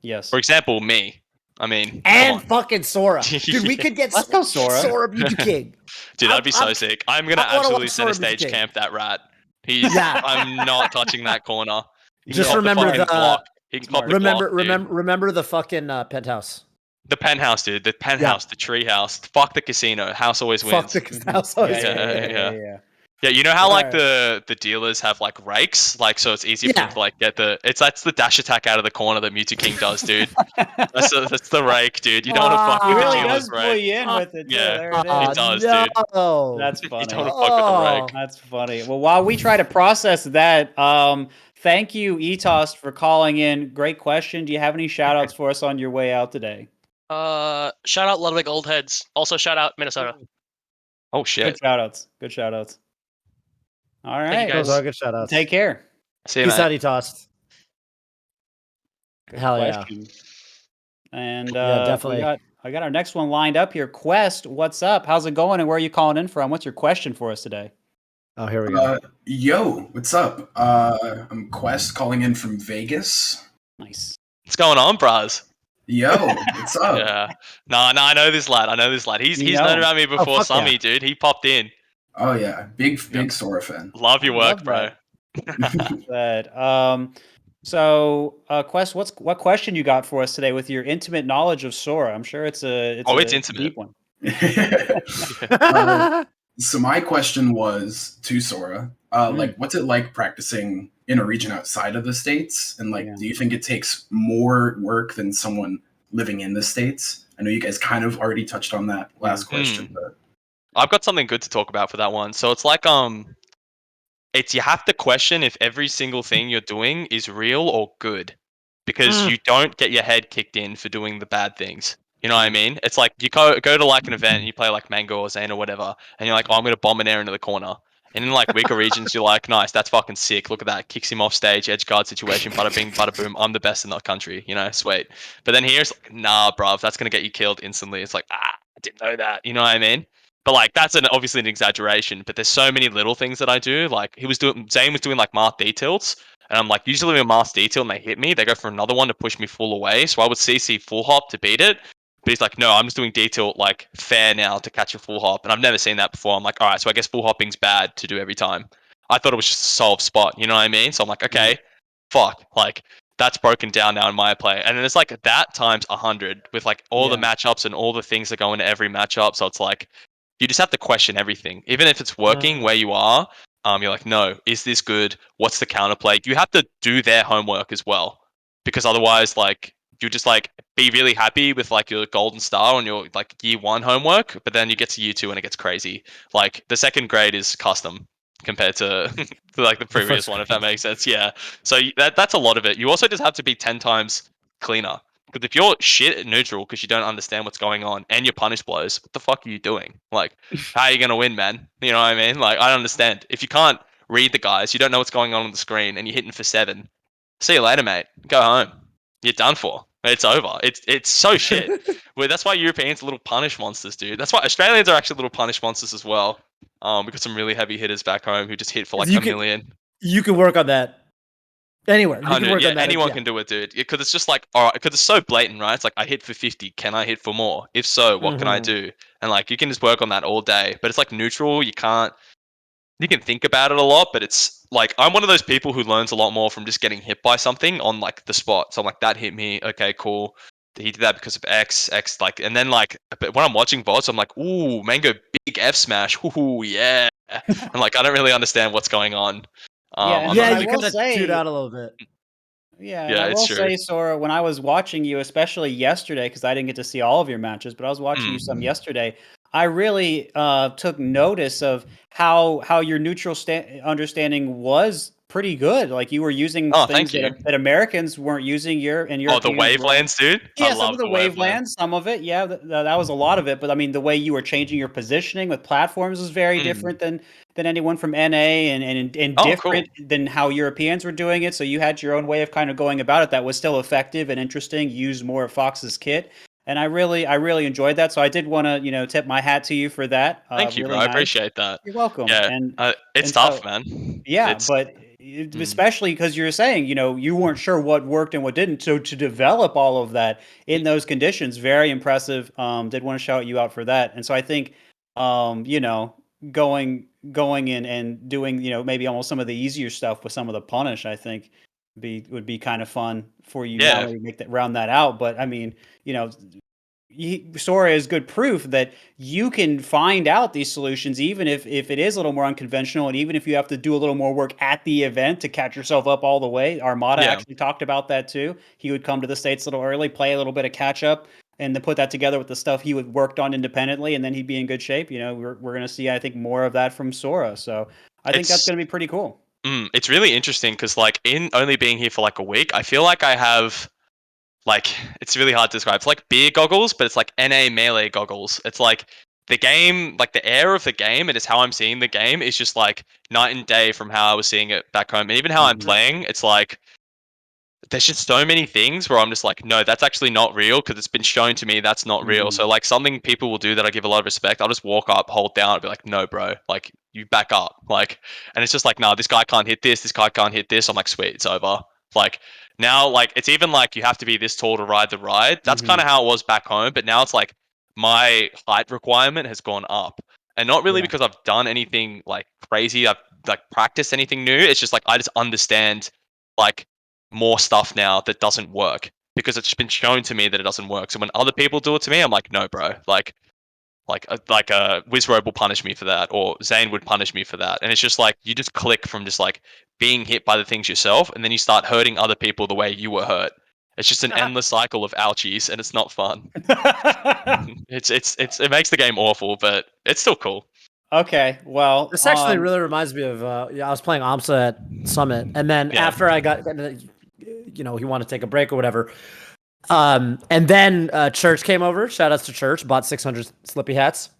Yes. For example, me. I mean, and fucking Sora. Dude, we could get Sora Mewtwo King. Dude, that'd be so sick. I'm gonna absolutely center stage camp that rat. I'm not touching that corner. Just remember remember the fucking penthouse. The penthouse, dude. The penthouse, the tree house. Fuck the casino. House always wins. Fuck the house always wins. Yeah, you know how like the dealers have like rakes, like so it's easier for them to like get that's the dash attack out of the corner that Mewtwo King does, dude. that's the rake, dude. You don't want to fuck with the dealers, right? Pull you in with it. Yeah, there it is. It does, dude. That's funny. You don't want to fuck with the rake. That's funny. Well, while we try to process that, thank you, ETossed, for calling in. Great question. Do you have any shout outs for us on your way out today? Shout out Ludwig Old Heads. Also shout out Minnesota. Oh shit. Good shout outs. Good shout outs. All right. Those are good shout outs. Take care. See you, Peace out, ETossed. Hell yeah. And definitely. I got our next one lined up here. Quest, what's up? How's it going, and where are you calling in from? What's your question for us today? Oh, here we go. Yo, what's up? I'm Quest, calling in from Vegas. Nice. What's going on, bros? Yo, what's up? Yeah. No, I know this lad. He's known about me before Summy, dude. He popped in. Oh yeah, big Sora fan. Love your work, bro. So, Quest, what question you got for us today with your intimate knowledge of Sora? I'm sure it's intimate. Deep one. So my question was to Sora, like, what's it like practicing in a region outside of the States? And like, do you think it takes more work than someone living in the States? I know you guys kind of already touched on that last question, but I've got something good to talk about for that one. So it's like, you have to question if every single thing you're doing is real or good, because you don't get your head kicked in for doing the bad things. You know what I mean? It's like you go to like an event and you play like Mango or Zane or whatever, and you're like, oh, I'm going to bomb an air into the corner. And in like weaker regions, you're like, nice, that's fucking sick. Look at that. Kicks him off stage, edge guard situation, bada bing, bada boom. I'm the best in the country, you know, sweet. But then here's like, nah, bruv, that's going to get you killed instantly. It's like, I didn't know that. You know what I mean? But like, that's obviously an exaggeration, but there's so many little things that I do. Like Zane was doing like math details. And I'm like, usually when math detail and they hit me, they go for another one to push me full away. So I would CC full hop to beat it. But he's like, no, I'm just doing detail like fair now to catch a full hop. And I've never seen that before. I'm like, all right, so I guess full hopping's bad to do every time. I thought it was just a solved spot. You know what I mean? So I'm like, okay, fuck. Like, that's broken down now in my play. And then it's like that times 100 with like all the matchups and all the things that go into every matchup. So it's like, you just have to question everything. Even if it's working where you are, you're like, no, is this good? What's the counterplay? You have to do their homework as well. Because otherwise, like, you just like be really happy with like your golden star on your like year 1 homework, but then you get to year 2 and it gets crazy. Like the second grade is custom compared to like the previous one, if that makes sense. Yeah. So that's a lot of it. You also just have to be 10 times cleaner. Because if you're shit at neutral because you don't understand what's going on and you punish blows, what the fuck are you doing? Like, how are you going to win, man? You know what I mean? Like, I don't understand. If you can't read the guys, you don't know what's going on the screen, and you're hitting for 7, see you later, mate. Go home. You're done for. It's over. It's so shit. Well, that's why Europeans are little punish monsters, dude. That's why Australians are actually little punish monsters as well. We got some really heavy hitters back home who just hit for like a million. You can work on that. Anywhere. You can work on that. Anyone can do it, dude. Because it's just like, all right, because it's so blatant, right? It's like, I hit for 50. Can I hit for more? If so, what can I do? And like, you can just work on that all day. But it's like neutral. You can't. You can think about it a lot, but it's like I'm one of those people who learns a lot more from just getting hit by something on like the spot. So I'm like, that hit me. Okay, cool. He did that because of X, like, and then like, but when I'm watching VODs, I'm like, ooh, Mango big F smash, ooh, yeah. And like, I don't really understand what's going on. Yeah, Yeah, I you will kind of say- shoot out a little bit. Yeah, and Yeah, I it's will true. say, Sora, when I was watching you, especially yesterday, because I didn't get to see all of your matches, but I was watching you some yesterday. I really took notice of how your neutral understanding was pretty good. Like you were using Oh, things thank you. that Americans weren't using. And Oh, the Europeans weren't. wavelands, dude. Yeah, I some love of the wavelands, some of it. Yeah, that was a lot of it. But I mean, the way you were changing your positioning with platforms was very different than anyone from NA and Oh, different cool. than how Europeans were doing it. So you had your own way of kind of going about it that was still effective and interesting. Used more of Fox's kit, and I really enjoyed that. So I did want to tip my hat to you for that. Thank you, bro. Really I nice. appreciate that. You're welcome. Yeah, it's And tough, so man. yeah, It's but especially because you were saying, you weren't sure what worked and what didn't. So to develop all of that in those conditions, very impressive. Did want to shout you out for that. And so I think, going in and doing, maybe almost some of the easier stuff with some of the punish, I think would be kind of fun for you now. Yeah. Maybe round that out. But I mean, Sora is good proof that you can find out these solutions, even if it is a little more unconventional, and even if you have to do a little more work at the event to catch yourself up all the way. Armada actually talked about that too. He would come to the States a little early, play a little bit of catch up, and then put that together with the stuff he would worked on independently, and then he'd be in good shape. We're going to see, I think, more of that from Sora. So I think that's going to be pretty cool. It's really interesting because, like, in only being here for like a week, I feel like I have. Like, it's really hard to describe. It's like beer goggles, but it's like NA melee goggles. It's like the game, like the air of the game, and it's how I'm seeing the game is just like night and day from how I was seeing it back home. And even how I'm playing, it's like there's just so many things where I'm just like, no, that's actually not real because it's been shown to me that's not real. So like something people will do that I give a lot of respect, I'll just walk up, hold down, and be like, no, bro, like you back up, like, and it's just like, no, this guy can't hit this guy can't hit this. I'm like, sweet, it's over. Like now, like it's even like you have to be this tall to ride the ride. That's kind of how it was back home, but now it's like my height requirement has gone up, and not really because I've done anything like crazy. I've like practiced anything new. It's just like I just understand like more stuff now that doesn't work because it's been shown to me that it doesn't work. So when other people do it to me, I'm like, no, bro, like Wizrobe will punish me for that, or Zane would punish me for that, and it's just like you just click from just like being hit by the things yourself, and then you start hurting other people the way you were hurt. It's just an endless cycle of ouchies, and it's not fun. It makes the game awful, but it's still cool. Okay, well, this actually really reminds me of I was playing AMSA at Summit, and then after I got, he wanted to take a break or whatever. And then Church came over. Shout outs to Church. Bought 600 Slippy hats.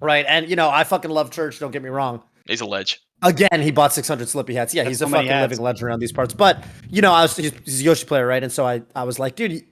Right, and I fucking love Church. Don't get me wrong. He's a ledge. Again, he bought 600 Slippy hats. Yeah, he's a fucking living legend around these parts. But he's a Yoshi player, right? And so I was like, dude.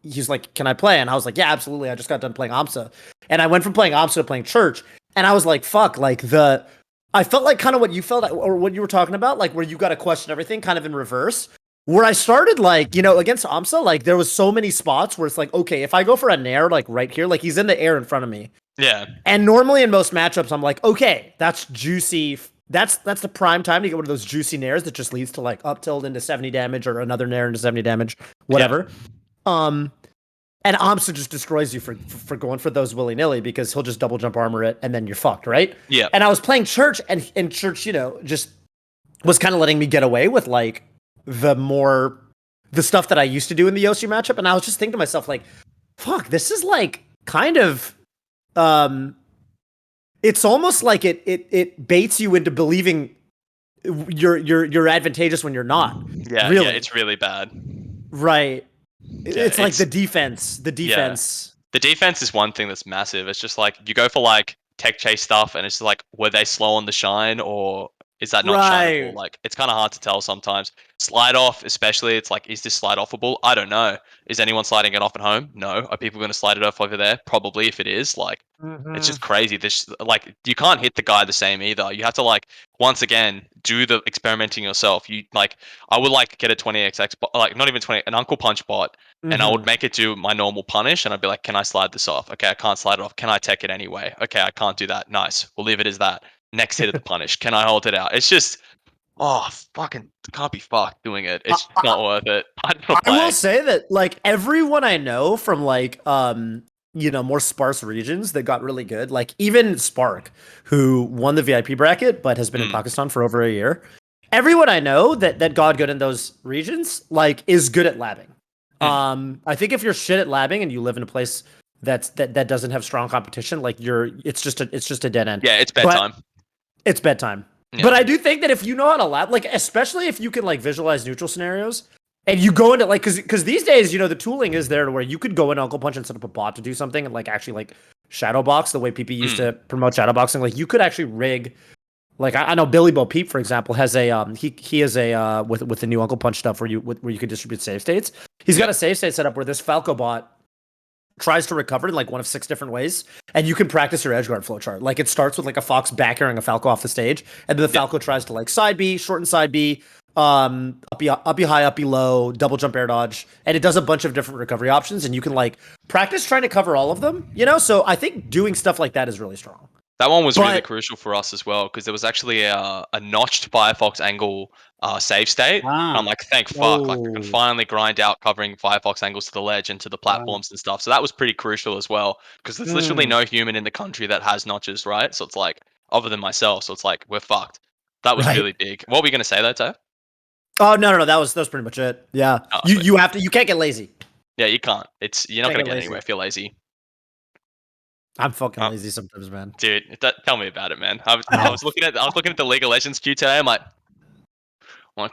He's like, can I play? And I was like, yeah, absolutely. I just got done playing AMSA, and I went from playing AMSA to playing Church. And I was like, fuck, like I felt like kind of what you felt or what you were talking about, like where you got to question everything kind of in reverse. Where I started, like, against AMSA, like there was so many spots where it's like, okay, if I go for a nair, like right here, like he's in the air in front of me. Yeah. And normally in most matchups, I'm like, okay, that's juicy. That's the prime time to get one of those juicy nairs that just leads to like up tilt into 70 damage or another nair into 70 damage, whatever. Yeah. And AMSA just destroys you for going for those willy-nilly because he'll just double jump armor it and then you're fucked, right? Yeah. And I was playing Church and Church, just was kind of letting me get away with like the stuff that I used to do in the Yoshi matchup. And I was just thinking to myself, like, fuck, this is like kind of it's almost like it baits you into believing you're advantageous when you're not. Yeah, really. Yeah, it's really bad. Right. Yeah, it's like the defense. The defense. Yeah. The defense is one thing that's massive. It's just like you go for like tech chase stuff, and it's just like were they slow on the shine, or Is that not shineable? Like, it's kind of hard to tell sometimes. Slide off, especially, it's like, is this slide offable? I don't know. Is anyone sliding it off at home? No. Are people going to slide it off over there? Probably, if it is. Like, it's just crazy. This, like, you can't hit the guy the same either. You have to, like, once again, do the experimenting yourself. You, like, I would, like, get a 20xx, like, not even 20, an Uncle Punch bot, and I would make it do my normal punish, and I'd be like, can I slide this off? Okay, I can't slide it off. Can I tech it anyway? Okay, I can't do that. Nice. We'll leave it as that. Next hit of the punish. Can I hold it out? It's just, fucking can't be fucked doing it. It's not worth it. I will say that, like, everyone I know from, like, more sparse regions that got really good, like even Spark, who won the VIP bracket but has been in Pakistan for over a year. Everyone I know that got good in those regions, like, is good at labbing. I think if you're shit at labbing and you live in a place that doesn't have strong competition, like, it's just a dead end. Yeah, it's bedtime. It's bedtime. Yeah. But I do think that if you know how to lab, like, especially if you can, like, visualize neutral scenarios, and you go into, like, because these days, the tooling is there to where you could go in Uncle Punch and set up a bot to do something and, like, actually, like, shadow box the way PP used to promote shadow boxing. Like, you could actually rig, like, I know Billy Bo Peep, for example, has a he has a with the new Uncle Punch stuff where you can distribute save states. He's got a save state set up where this Falco bot tries to recover in, like, one of 6 different ways, and you can practice your edgeguard flowchart. Like, it starts with, like, a Fox back airing a Falco off the stage, and then the Falco tries to, like, side B, shorten side B, up B high, up B low, double jump air dodge, and it does a bunch of different recovery options, and you can, like, practice trying to cover all of them, So I think doing stuff like that is really strong. That one was really crucial for us as well, because there was actually a notched Firefox angle save state. And I'm like, thank fuck, like, I can finally grind out covering Firefox angles to the ledge and to the platforms and stuff. So that was pretty crucial as well, because there's literally no human in the country that has notches, right? So it's like, other than myself, so it's like, we're fucked. That was really big. What were we gonna say though, Toph? Oh no, that was pretty much it. Yeah, you can't get lazy. Yeah, you can't. You're not gonna get anywhere if you're lazy. I'm fucking lazy sometimes, man. Dude, tell me about it, man. I was looking at the League of Legends queue today. I'm like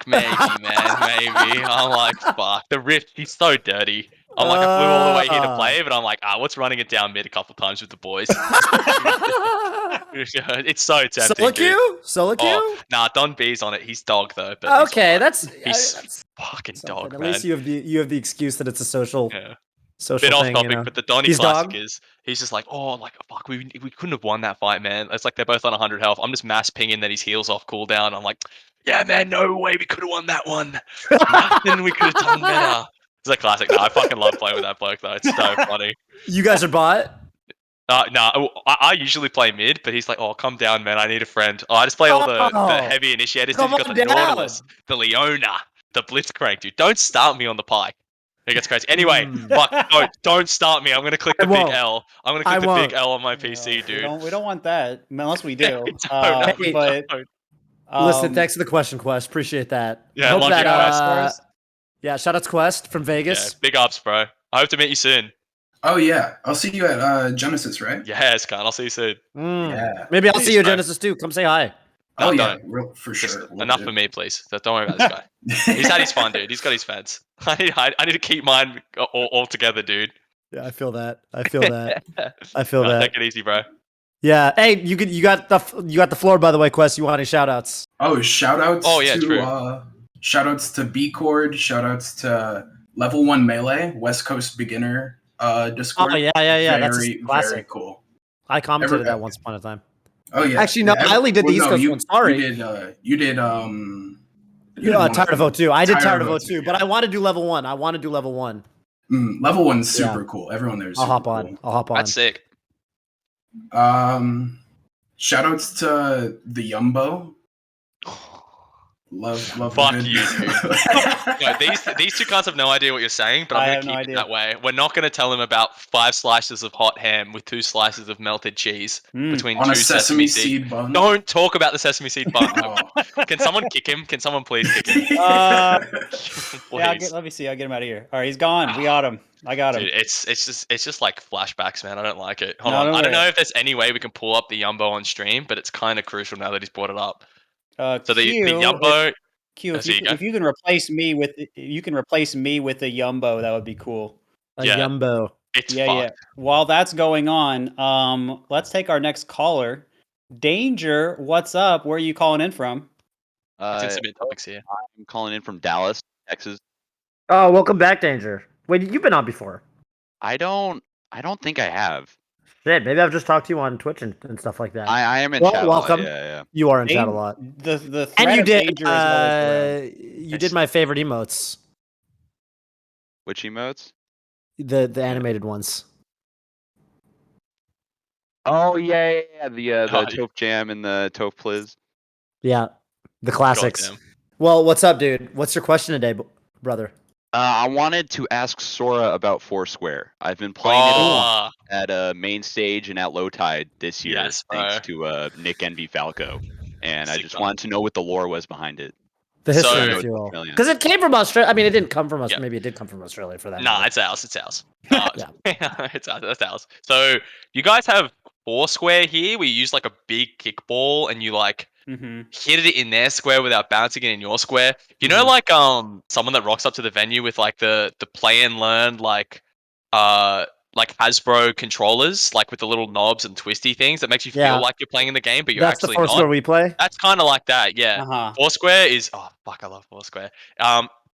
maybe, man, maybe. I'm like, fuck. The Rift, he's so dirty. I'm like, I flew all the way here to play, but I'm like, what's running it down mid a couple times with the boys? It's so tempting. Solo queue? Nah, Don B's on it. He's dog though. But okay, he's fucking dog, man. At least you have the excuse that it's a social. Yeah. Social bit thing, off topic, but the Donnie he's classic dog. is he's just like, fuck, we couldn't have won that fight, man. It's like they're both on 100 health. I'm just mass pinging that his heals off cooldown. I'm like, yeah, man, no way we could have won that one. Nothing we could have done better. It's a classic. No, I fucking love playing with that bloke though. It's so funny. You guys are bot? No, I usually play mid, but he's like, come down, man. I need a friend. I just play all the heavy initiators. He's got the Nautilus, the Leona, the Blitzcrank, dude. Don't start me on the pike. It gets crazy. Anyway, fuck, don't start me. I'm gonna click the big L. I'm gonna click the big L on my PC, dude. We don't want that, unless we do. Listen, thanks for the question, Quest. Appreciate that. Yeah, Quest. Yeah, shout out to Quest from Vegas. Yeah, big ups, bro. I hope to meet you soon. Oh yeah, I'll see you at Genesis, right? Yes, I'll see you soon. Yeah, maybe I'll see you at Genesis too. Come say hi. No, yeah, for sure. Enough for me, please. Don't worry about this guy. He's had his fun, dude. He's got his fans. I need to keep mine all together, dude. Yeah, I feel that. I feel that. Take it easy, bro. Yeah. Hey, you got the floor, by the way, Quest. You want any shout outs? Oh, shout outs. Oh yeah, to, true. Shout outs to B Chord. Shout outs to Level 1 Melee, West Coast Beginner Discord. Oh yeah. That's very cool. I commented that once upon a time. Oh yeah. Actually, no, I only did the East Coast one. Sorry. You did Tired of O2. I did Tired of O2, but I want to do level 1. Level 1. Level 1's super cool. Everyone there is super cool. I'll hop on. That's sick. Shout outs to the Yumbo. Love. Fuck you, dude. No, these two cunts have no idea what you're saying, but I'm gonna keep it that way. We're not gonna tell them about 5 slices of hot ham with 2 slices of melted cheese between on 2 a sesame seed bun. Don't talk about the sesame seed bun. Can someone kick him? Can someone please kick him? Yeah, let me see. I'll get him out of here. All right, he's gone. We got him. I got him. Dude, it's just like flashbacks, man. I don't like it. Hold on. I don't know if there's any way we can pull up the Yumbo on stream, but it's kind of crucial now that he's brought it up. So the Yumbo. If you can replace me with a Yumbo, that would be cool. Yumbo. It's fucked. Yeah. While that's going on, let's take our next caller. Danger, what's up? Where are you calling in from? Let's submit topics here. I'm calling in from Dallas, Texas. Oh, welcome back, Danger. Wait, you've been on before. I don't think I have. Shit, maybe I've just talked to you on Twitch and stuff like that. I am in Well, chat. welcome. A lot. Yeah. You are in chat a lot. The threat And you of did. danger is always around. You did my favorite emotes. Which emotes? The animated ones. Oh yeah. The Oh, Toph Jam and the Toph Pliz. Yeah, the classics. goddamn. Well, what's up, dude? What's your question today, brother? I wanted to ask Sora about Foursquare. I've been playing Oh, it at main stage and at low tide this year, Yes, bro. thanks to Nick Envy Falco. And I Sick, just bro. wanted to know what the lore was behind it. The history, So- if you will. Australian. Because it came from Australia. I mean, it didn't come from us. Yeah. Maybe it did come from Australia for that. Nah, matter. it's ours. It's ours. Yeah. It's ours. That's ours. So you guys have Foursquare here, where you use like a big kickball and you like Mm-hmm. hit it in their square without bouncing it in your square. You know, like someone that rocks up to the venue with like the play and learn like Hasbro controllers, like with the little knobs and twisty things that makes you Yeah. feel like you're playing in the game, but you're That's the actually Foursquare not. we play. That's kind of like that, yeah. Uh-huh. Foursquare is I love Foursquare.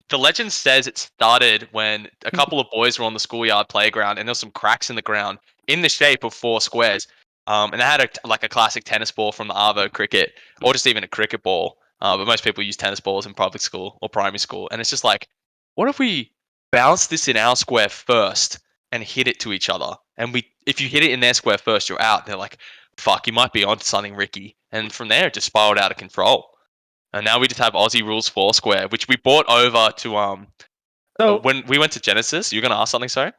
The legend says it started when a couple of boys were on the schoolyard playground and there was some cracks in the ground in the shape of 4 squares. And they had a classic tennis ball from the Arvo cricket, or just even a cricket ball. But most people use tennis balls in public school or primary school. And it's just like, what if we bounce this in our square first and hit it to each other? And if you hit it in their square first, you're out. And they're like, fuck, you might be onto something, Ricky. And from there, it just spiraled out of control. And now we just have Aussie Rules Foursquare, which we brought over to So when we went to Genesis. You're gonna ask something, sorry?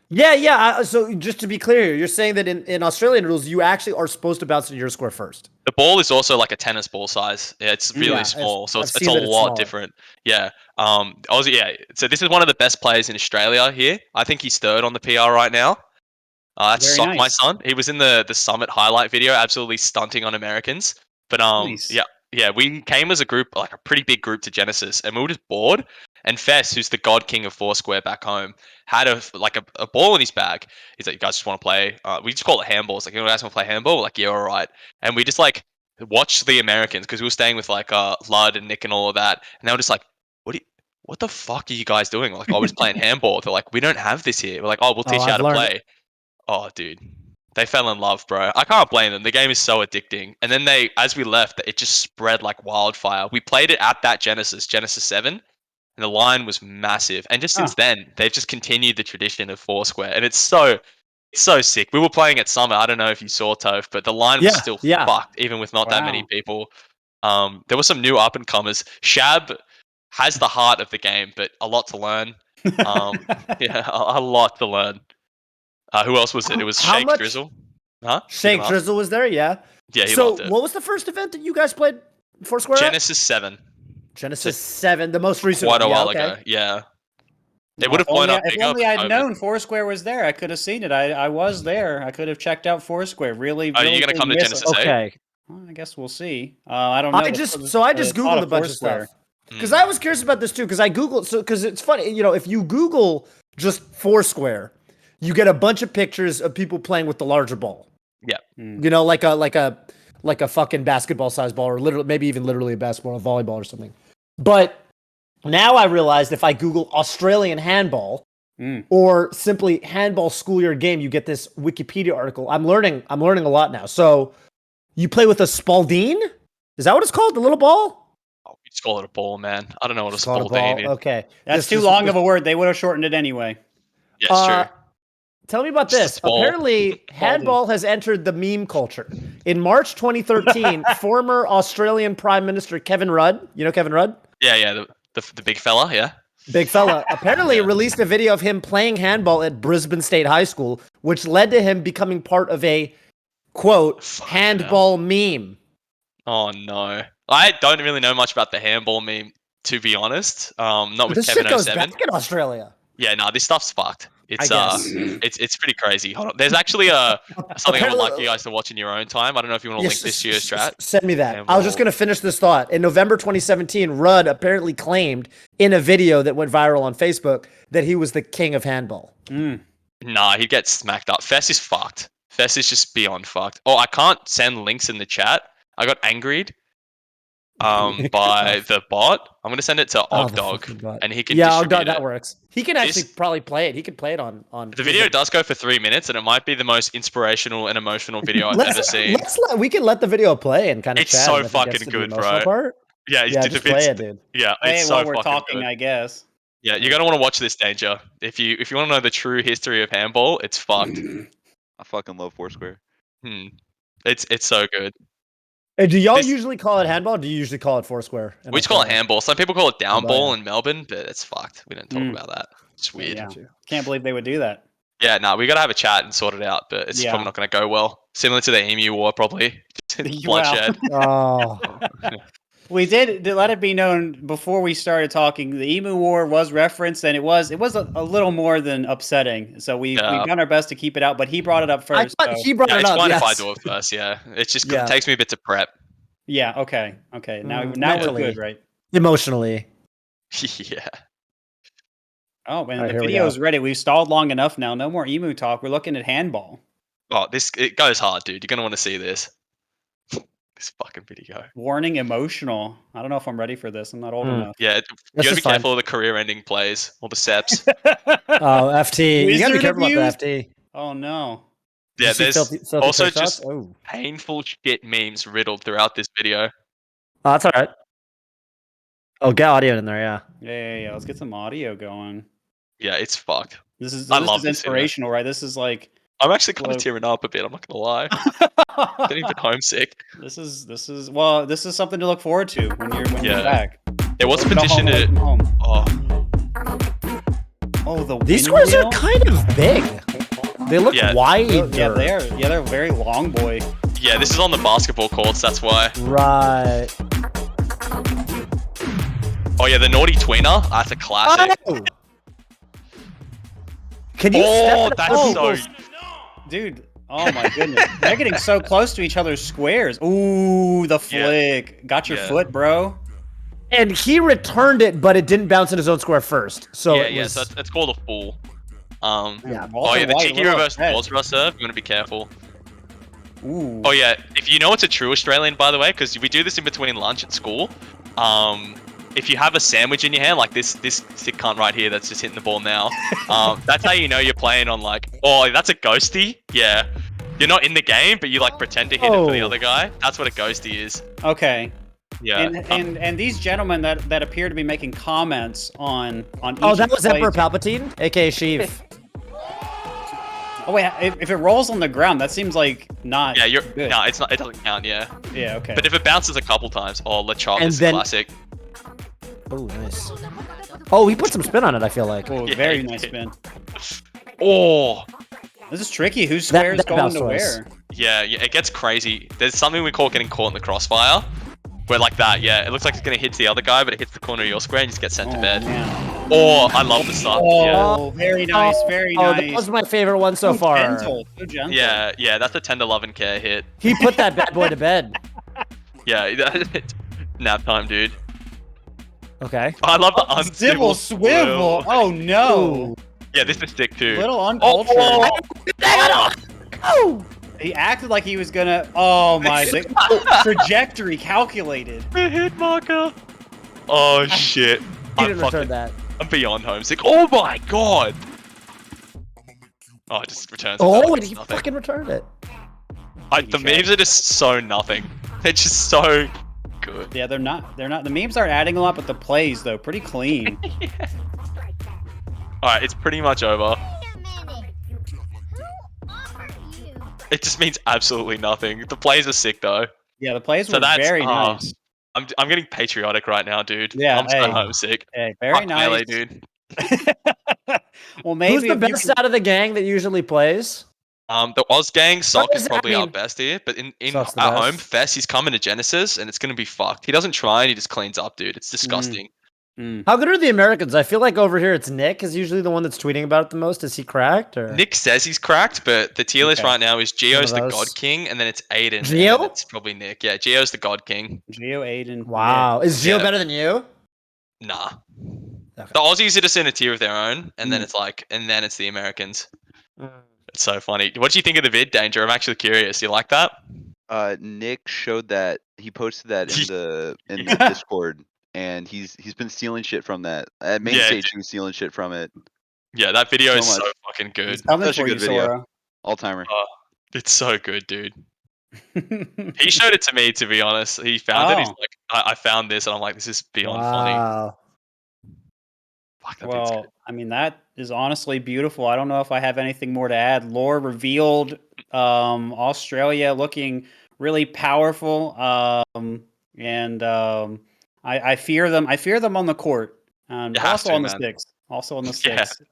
yeah. So just to be clear, you're saying that in Australian rules, you actually are supposed to bounce in your square first. The ball is also like a tennis ball size. Yeah, it's really Yeah, small, so I've it's seen a that it's lot smaller. different. Yeah. Aussie. Yeah. So this is one of the best players in Australia here. I think he's third on the PR right now. That's Very Sock, my nice. son. He was in the Summit highlight video, absolutely stunting on Americans. But Nice. yeah, we came as a group, like a pretty big group to Genesis, and we were just bored. And Fess, who's the god king of Foursquare back home, had a ball in his bag. He's like, "You guys just want to play?" We just call it handball. It's like, "You guys want to play handball?" We're like, "Yeah, all right." And we just like watched the Americans because we were staying with like Lud and Nick and all of that, and they were just like, What the fuck are you guys doing?" Like, I was playing handball. They're like, "We don't have this here." We're like, "Oh, we'll teach you how I've to learned play." Oh, dude. They fell in love, bro. I can't blame them. The game is so addicting. And then as we left, it just spread like wildfire. We played it at that Genesis 7, and the line was massive. And just since then, they've just continued the tradition of Foursquare. And it's so sick. We were playing at Summit. I don't know if you saw, Toph, but the line was still fucked, even with not that many Wow. people. There were some new up and comers. Shab has the heart of the game, but a lot to learn. Yeah, a lot to learn. Who else was it? It was How Shake much- Drizzle. Huh? Shake Drizzle was there, yeah. Yeah, he So loved it. what was the first event that you guys played Foursquare? at? Genesis 7. Genesis 7, the most recent Quite a one. Yeah, while okay. ago. Yeah. They Well, would have blown up If bigger. only but I'd COVID. known Foursquare was there, I could have seen it. I was there. I could have checked out Foursquare. Really, Are you really gonna did come to miss Genesis it. 8? Okay. Well, I guess we'll see. I don't know. I just googled a bunch of stuff because I was curious about this too. Because I googled because it's funny, if you Google just Foursquare, you get a bunch of pictures of people playing with the larger ball. Yeah. Like a fucking basketball size ball, or literally a basketball, a volleyball, or something. But now I realized if I Google Australian handball or simply handball schoolyard game, you get this Wikipedia article. I'm learning a lot now. So you play with a Spalding? Is that what it's called? The little ball? Oh, we just call it a ball, man. I don't know what a It's called a Spalding ball. is. Okay. That's too long of a word. They would have shortened it anyway. Yeah, it's true. Tell me about Just a this. ball. Apparently, handball has entered the meme culture. In March 2013, former Australian Prime Minister Kevin Rudd, you know Kevin Rudd? Yeah, the big fella, yeah. Big fella, apparently released a video of him playing handball at Brisbane State High School, which led to him becoming part of a, quote, handball meme. Oh, no. I don't really know much about the handball meme, to be honest. Not with This Kevin shit goes 07. back in Australia. Yeah, no, this stuff's fucked. It's guess. it's pretty crazy. Hold on. There's actually something I would like you guys to watch in your own time. I don't know if you want to link this to your strat. Send me that. Handball. I was just going to finish this thought. In November 2017, Rudd apparently claimed in a video that went viral on Facebook that he was the king of handball. Nah, he'd get smacked up. Fess is fucked. Fess is just beyond fucked. Oh, I can't send links in the chat. I got angried. by the bot. I'm gonna send it to Ogdog, and he can distribute that it. works. He can actually probably play it. He can play it on. The video does go for 3 minutes, and it might be the most inspirational and emotional video I've ever seen. We can let the video play and kind of It's chat. so fucking good, bro. Part. Yeah, just play it, dude. Yeah, it's so while we're fucking talking, good. I guess. Yeah, you're gonna want to watch this, Danger. If you want to know the true history of handball, it's fucked. I fucking love Foursquare. It's so good. Hey, do y'all usually call it handball? Or do you usually call it Foursquare? We just call it handball. Some people call it downball in Melbourne, but it's fucked. We don't talk about that. It's weird. Yeah. Can't believe they would do that. Yeah, no, we gotta have a chat and sort it out, but it's probably not gonna go well. Similar to the Emu War, probably. Bloodshed. We did let it be known before we started talking. The Emu War was referenced, and it was a little more than upsetting. So we've done our best to keep it out. But he brought it up first. He brought it up. It's fine if I do it first. Yeah, it takes me a bit to prep. Yeah. Okay. Now we're good, right? Emotionally. Yeah. Oh man, the video is ready. We've stalled long enough now. No more emu talk. We're looking at handball. Oh, it goes hard, dude. You're gonna want to see this. This fucking video. Warning, emotional. I don't know if I'm ready for this. I'm not old enough. Yeah, you gotta be careful of the career-ending plays or the seps. FT. You gotta be careful about the FT. Oh no. Yeah, there's also just painful shit memes riddled throughout this video. Oh, that's all right. Oh, get audio in there, yeah. Yeah. Let's get some audio going. Yeah, it's fucked. This is inspirational, right? This is like. I'm actually kind of tearing up a bit. I'm not gonna lie. Getting a bit homesick. This is something to look forward to when you're back. There was a petition to. These squares are kind of big. They look wide. Yeah, they're very long, boy. Yeah, this is on the basketball courts. That's why. Right. Oh yeah, the naughty tweener. That's a classic. Oh. Can you? That's so. Dude, oh my goodness. They're getting so close to each other's squares. Ooh, the flick. Yeah. Got your foot, bro. And he returned it, but it didn't bounce in his own square first. So so it's called a fool. The cheeky reverse balls rush serve. You want to be careful. Ooh. Oh yeah, if you know it's a true Australian, by the way, because we do this in between lunch at school. If you have a sandwich in your hand, like this sick cunt right here that's just hitting the ball now, that's how you know you're playing on that's a ghosty. Yeah, you're not in the game, but you like pretend to hit it for the other guy. That's what a ghosty is. Okay. Yeah. And these gentlemen that appear to be making comments on each. Oh, that was Emperor Palpatine, aka Sheev. Oh wait, if it rolls on the ground, that seems like not. Yeah, good. No, it's not. It doesn't count. Yeah. Yeah. Okay. But if it bounces a couple times, LeChop is classic. Oh, nice. Oh, he put some spin on it, I feel like. Oh, very nice spin. Oh. This is tricky. Whose square is going to where? Yeah, it gets crazy. There's something we call getting caught in the crossfire. Where like that, it looks like it's going to hit the other guy, but it hits the corner of your square and you just get sent to bed. Man. Oh, I love the stuff. Oh, very nice, very nice. That was my favorite one so far. So gentle. Yeah, that's a tender love and care hit. He put that bad boy to bed. Yeah, nap time, dude. Okay. I love the uncivil swivel. Oh no. Yeah, this is sick too. Little uncultured. Oh. He acted like he was gonna. Oh my! Trajectory calculated. The hit marker. Oh shit! He didn't return that. I'm beyond homesick. Oh my god! Oh, it just returns. Oh, and he fucking returned it. The memes are just so nothing. They're just so good. Yeah, they're not. The memes aren't adding a lot, but the plays though, pretty clean. All right, it's pretty much over. It just means absolutely nothing. The plays are sick though. Yeah, the plays were very nice. I'm getting patriotic right now, dude. Yeah, I'm so homesick. Hey, very nice, Melee, dude. Well, maybe who's the best out of the gang that usually plays? The Oz gang, Sock is probably our best here, but in at home, Fess, he's coming to Genesis, and it's gonna be fucked. He doesn't try, and he just cleans up, dude. It's disgusting. How good are the Americans? I feel like over here it's Nick is usually the one that's tweeting about it the most. Is he cracked? Or? Nick says he's cracked, but the tier list right now is Geo's the God King, and then it's Aiden. Geo? It's probably Nick. Yeah, Geo's the God King. Geo, Aiden. Wow. Is Geo better than you? Nah. Okay. The Aussies are just in a tier of their own, and then it's the Americans. It's so funny. What do you think of the vid, Danger? I'm actually curious. You like that? Nick showed that he posted that in the Discord, and he's been stealing shit from that. At main stage, he was stealing shit from it. Yeah, that video is much. so fucking good. He's coming Such a for good you, video. Sora. All timer. It's so good, dude. He showed it to me, to be honest. He found it. He's like, I found this, and I'm like, this is beyond funny. Fuck, that bit's good. I mean, that is honestly beautiful. I don't know if I have anything more to add. Lore revealed. Australia looking really powerful. And I fear them. I fear them on the court. You have Also to, on the man. sticks. Also on the Yeah. sticks.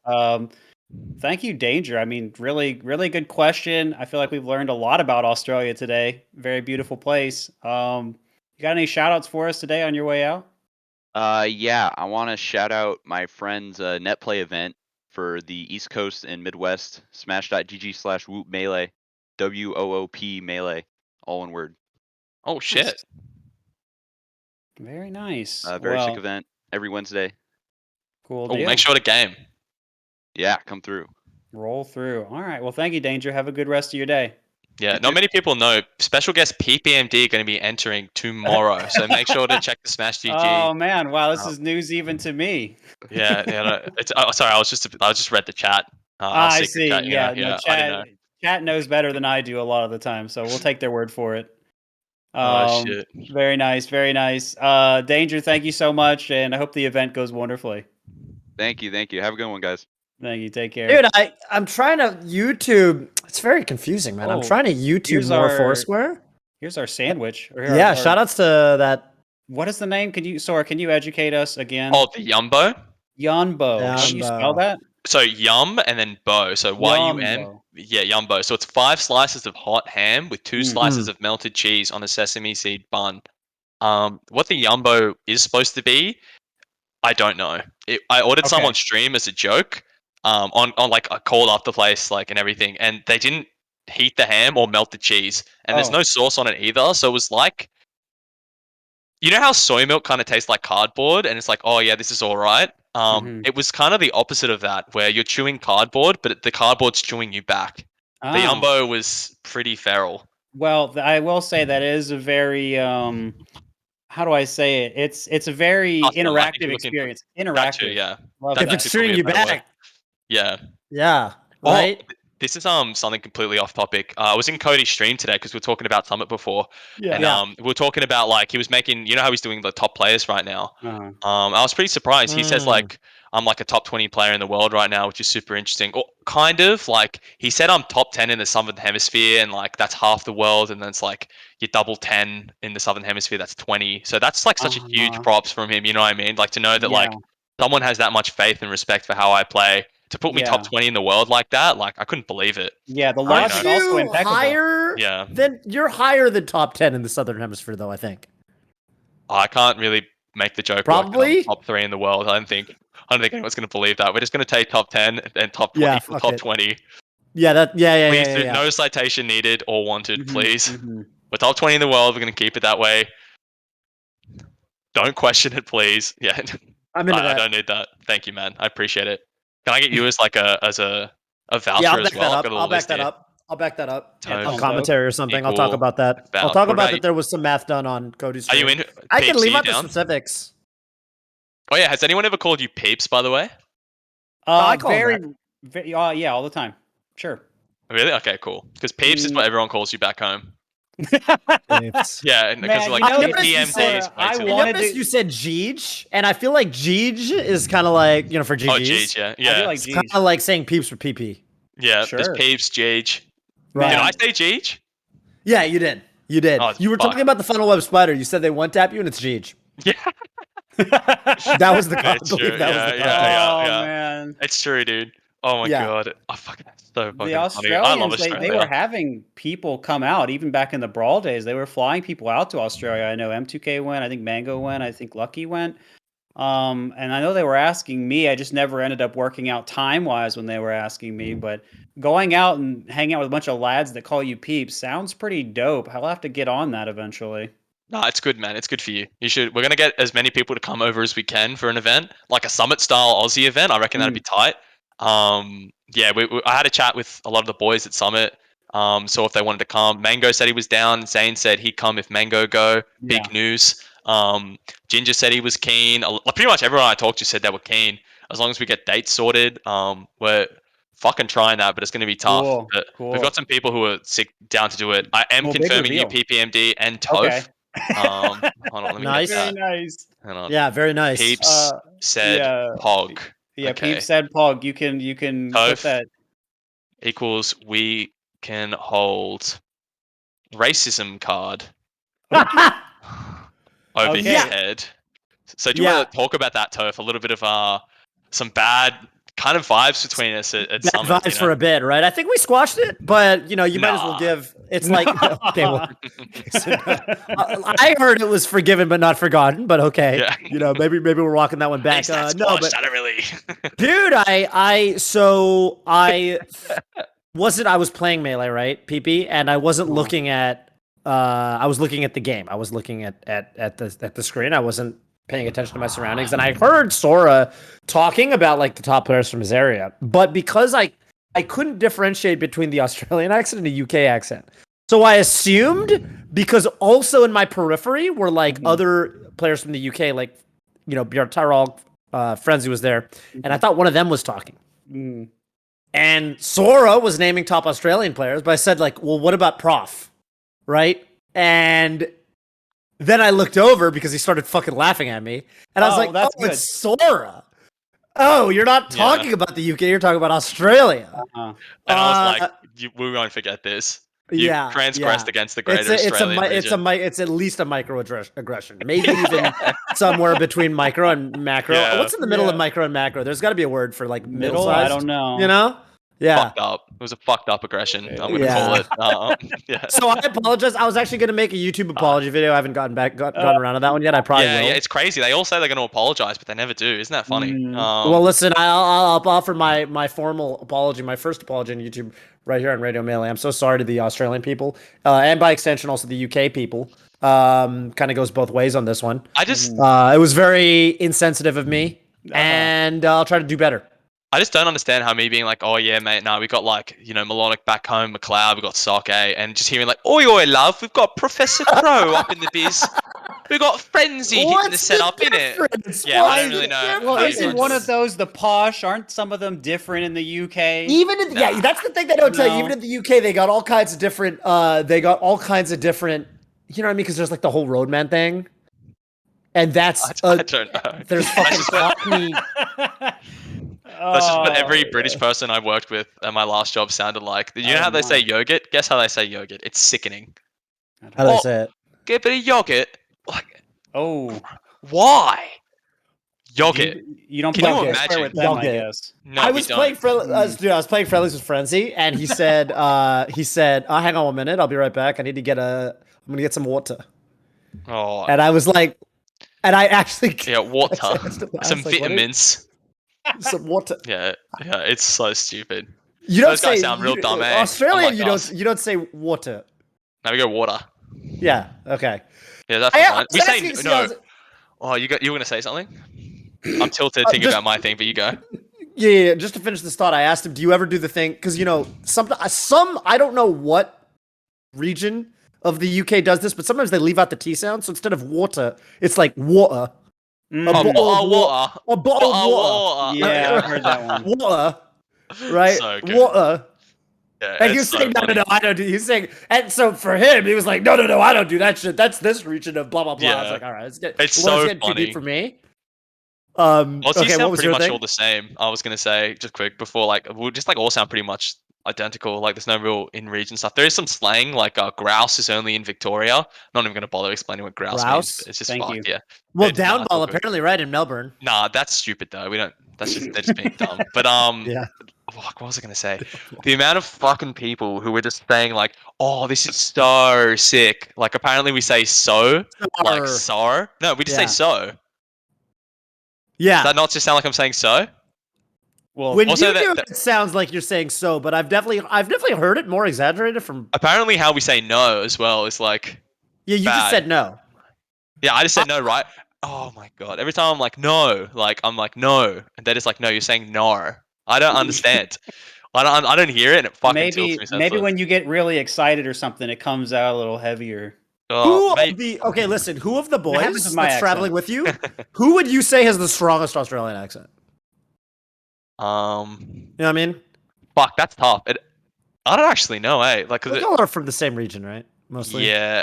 Thank you, Danger. I mean, really, really good question. I feel like we've learned a lot about Australia today. Very beautiful place. You got any shout outs for us today on your way out? Yeah, I want to shout out my friend's net play event for the East Coast and Midwest. Smash.gg/whoop melee, WOOP melee, all one word. Oh shit! Very nice. Very sick event every Wednesday. Cool Oh, deal. make sure to game. Yeah, come through. Roll through. All right. Well, thank you, Danger. Have a good rest of your day. Yeah, not many people know. Special guest PPMD going to be entering tomorrow, so make sure to check the Smash GG. Oh man, wow, this is news even to me. Yeah. No, it's. Oh, sorry, I just read the chat. I see. Chat, yeah, I didn't know. Chat knows better than I do a lot of the time, so we'll take their word for it. Oh shit! Very nice, very nice. Danger, thank you so much, and I hope the event goes wonderfully. Thank you. Have a good one, guys. Thank you. Take care, dude. I'm trying to YouTube. It's very confusing, man. I'm trying to YouTube more Foursquare. Here's our sandwich. Yeah, shout outs to that. What is the name? Sora, can you educate us again? Oh, the Yumbo. Yumbo. How do you spell that? So yum and then bo. So YUM. Yeah, Yumbo. So it's 5 slices of hot ham with 2 slices of melted cheese on a sesame seed bun. What the Yumbo is supposed to be, I don't know. I ordered some on stream as a joke. On like I called up the place like and everything, and they didn't heat the ham or melt the cheese, and there's no sauce on it either. So it was like, you know how soy milk kind of tastes like cardboard, and it's like, oh yeah, this is all right. It was kind of the opposite of that, where you're chewing cardboard, but the cardboard's chewing you back. The Yumbo was pretty feral. Well, I will say that is a very how do I say it? It's a very interactive experience. Interactive, too, yeah. If it's chewing you back. Yeah. Yeah. Right. This is something completely off topic. I was in Cody's stream today because we were talking about Summit before, and we were talking about like he was making. You know how he's doing the top players right now. I was pretty surprised. He says like I'm like a top 20 player in the world right now, which is super interesting. Or kind of like he said I'm top 10 in the Southern Hemisphere, and like that's half the world, and then it's like you double 10 in the Southern Hemisphere, that's 20. So that's like such a huge props from him. You know what I mean? Like to know that like someone has that much faith and respect for how I play. To put me top 20 in the world like that, like I couldn't believe it. Yeah, the logic also impeccable. You're higher than top 10 in the Southern Hemisphere, though. I think. I can't really make the joke. Probably top 3 in the world. I don't think anyone's going to believe that. We're just going to take top 10 and top 20 from top 20. Yeah, Please no citation needed or wanted, please. We're top 20 in the world. We're going to keep it that way. Don't question it, please. Yeah, I don't need that. Thank you, man. I appreciate it. Can I get you as like a voucher as well? I'll back that up. I'll back that up. On commentary or something. I'll talk about that. I'll talk about that there was some math done on Cody's stream. Are you in? I can leave out the specifics. Oh yeah, has anyone ever called you Peeps, by the way? I call yeah, all the time. Sure. Really? Okay, cool. Because Peeps is what everyone calls you back home. Yeah, because like PPMD. I noticed you said Jeej, and I feel like Jeej is kind of like for GGs. Oh, Jeej, yeah. Like it's kind of like saying Peeps for PP. Yeah, there's Peeps, Jeej. Right. Did I say Jeej? Yeah, you did. You did. Oh, you were talking about the funnel web spider. You said they one tap you, and it's Jeej. Yeah. That was the concept. Yeah. Man, it's true, dude. Oh my god, fucking so fucking the Australians, funny. I love Australia. They were having people come out even back in the Brawl days. They were flying people out to Australia. I know M2K went. I think Mango went. I think Lucky went. And I know they were asking me. I just never ended up working out time wise when they were asking me. But going out and hanging out with a bunch of lads that call you Peeps sounds pretty dope. I'll have to get on that eventually. No, it's good, man. It's good for you. You should. We're gonna get as many people to come over as we can for an event, like a Summit style Aussie event. I reckon that'd be tight. I had a chat with a lot of the boys at Summit. So if they wanted to come, Mango said he was down. Zane said he'd come if Mango go. Big news. Ginger said he was keen. Pretty much everyone I talked to said they were keen. As long as we get dates sorted, we're fucking trying that, but it's going to be tough. Cool. But Cool. we've got some people who are down to do it. I am confirming you PPMD and Toph. Okay. Hold on, let me Nice. get that. Very nice. Hang on. Yeah, very nice. Peeps said Pog. Yeah, Okay. Peeps said Pog. You can Toph put that. equals we can hold racism card over his head. So do you want to talk about that, Toph? A little bit of some bad kind of vibes between us at Bad Summit, vibes for a bit, right? I think we squashed it, but you might as well give. It's like okay, well, I heard it was forgiven but not forgotten, but okay, maybe we're walking that one back. No, but I don't really, dude. I was playing Melee, right, PP, and I wasn't looking at. I was looking at the game. I was looking at the screen. I wasn't paying attention to my surroundings, and I heard Sora talking about like the top players from his area, but because I couldn't differentiate between the Australian accent and the UK accent, so I assumed because also in my periphery were like other players from the UK, like Björn Tyrell, Frenzy was there, and I thought one of them was talking. And Sora was naming top Australian players, but I said like, well, what about Prof, right? And then I looked over because he started fucking laughing at me. And I was like, oh, good. It's Sora. Oh, you're not talking about the UK, you're talking about Australia. And I was like, we won't forget this. You transgressed against the greater Australian region. It's at least a microaggression. Maybe even somewhere between micro and macro. Yeah. What's in the middle of micro and macro? There's got to be a word for like middle. I don't know. Yeah. Fucked up. It was a fucked up aggression. I'm going to call it. So I apologize. I was actually going to make a YouTube apology video. I haven't gotten around to that one yet. I probably will. Yeah, it's crazy. They all say they're going to apologize, but they never do. Isn't that funny? Well, listen, I'll offer my formal apology, my first apology on YouTube right here on Radio Melee. I'm so sorry to the Australian people, and by extension also the UK people. Kind of goes both ways on this one. It was very insensitive of me, and I'll try to do better. I just don't understand how me being like, oh yeah, mate, no, we got like, Melodic back home, McLeod, we got Sock, and just hearing like, oi, love, we've got Professor Crow up in the biz. We got Frenzy hitting the setup, innit? Yeah, I don't really know. Well, isn't one of those the posh? Aren't some of them different in the UK? Yeah, that's the thing they don't tell you. Even in the UK, they got all kinds of different. You know what I mean? Because there's like the whole Roadman thing, and that's I don't know. There's fucking Cockney. That's just what every British person I worked with at my last job sounded like. You know how they say yogurt? Guess how they say yogurt? It's sickening. How do they say it? Get a bit of yogurt. Like, why? Yogurt. You don't Can you imagine? with them, I guess. No, I was playing friendlies with Frenzy, and he said, hang on 1 minute, I'll be right back. I'm gonna get some water. Oh. And I was like, and I actually water. Some vitamins. Some water. Yeah, it's so stupid. You don't Those guys sound real dumb, eh? Australian, you don't say water. Now we go water. Yeah. Okay. Yeah, that's fine. We say no. Oh, you were gonna say something? I'm tilted thinking about my thing, but you go. Yeah. Just to finish this thought, I asked him, "Do you ever do the thing?" Because some I don't know what region of the UK does this, but sometimes they leave out the T sound. So instead of water, it's like water. A bottle of water. A bottle of water. Yeah, I heard that one. Water. Right? So good. Water. Yeah, and you're saying, no, I don't do. He's saying, and so for him, he was like, no, I don't do that shit. That's this region of blah blah blah. Yeah. I was like, all right, it's so funny. Too deep for me. Aussies sound pretty much thing? all the same. I was gonna say just quick before, we'll just all sound pretty much identical. Like there's no real in-region stuff. There is some slang, like grouse is only in Victoria. Not even gonna bother explaining what grouse means. It's just fucked, yeah. Well, downball apparently right in Melbourne. Nah, that's stupid though. We don't. They're just being dumb. But yeah. What was I gonna say? The amount of fucking people who were just saying like, "Oh, this is so sick." Like apparently we say so, like "sar." No, we just say so. Yeah. Does that not just sound like I'm saying so? Well, when also you do it, it sounds like you're saying so, but I've definitely heard it more exaggerated from. Apparently, how we say no as well is like. Yeah, you just said no. Yeah, I just said no, right? Oh my god! Every time I'm like no, I'm like no, and they're just like no. You're saying no. I don't understand. I don't hear it, and it fucking tilts me. Maybe when you get really excited or something, it comes out a little heavier. Okay, listen. Who of the boys that's traveling with you? Who would you say has the strongest Australian accent? You know what I mean? Fuck, that's tough. I don't actually know, Like, we all are from the same region, right? Mostly. Yeah.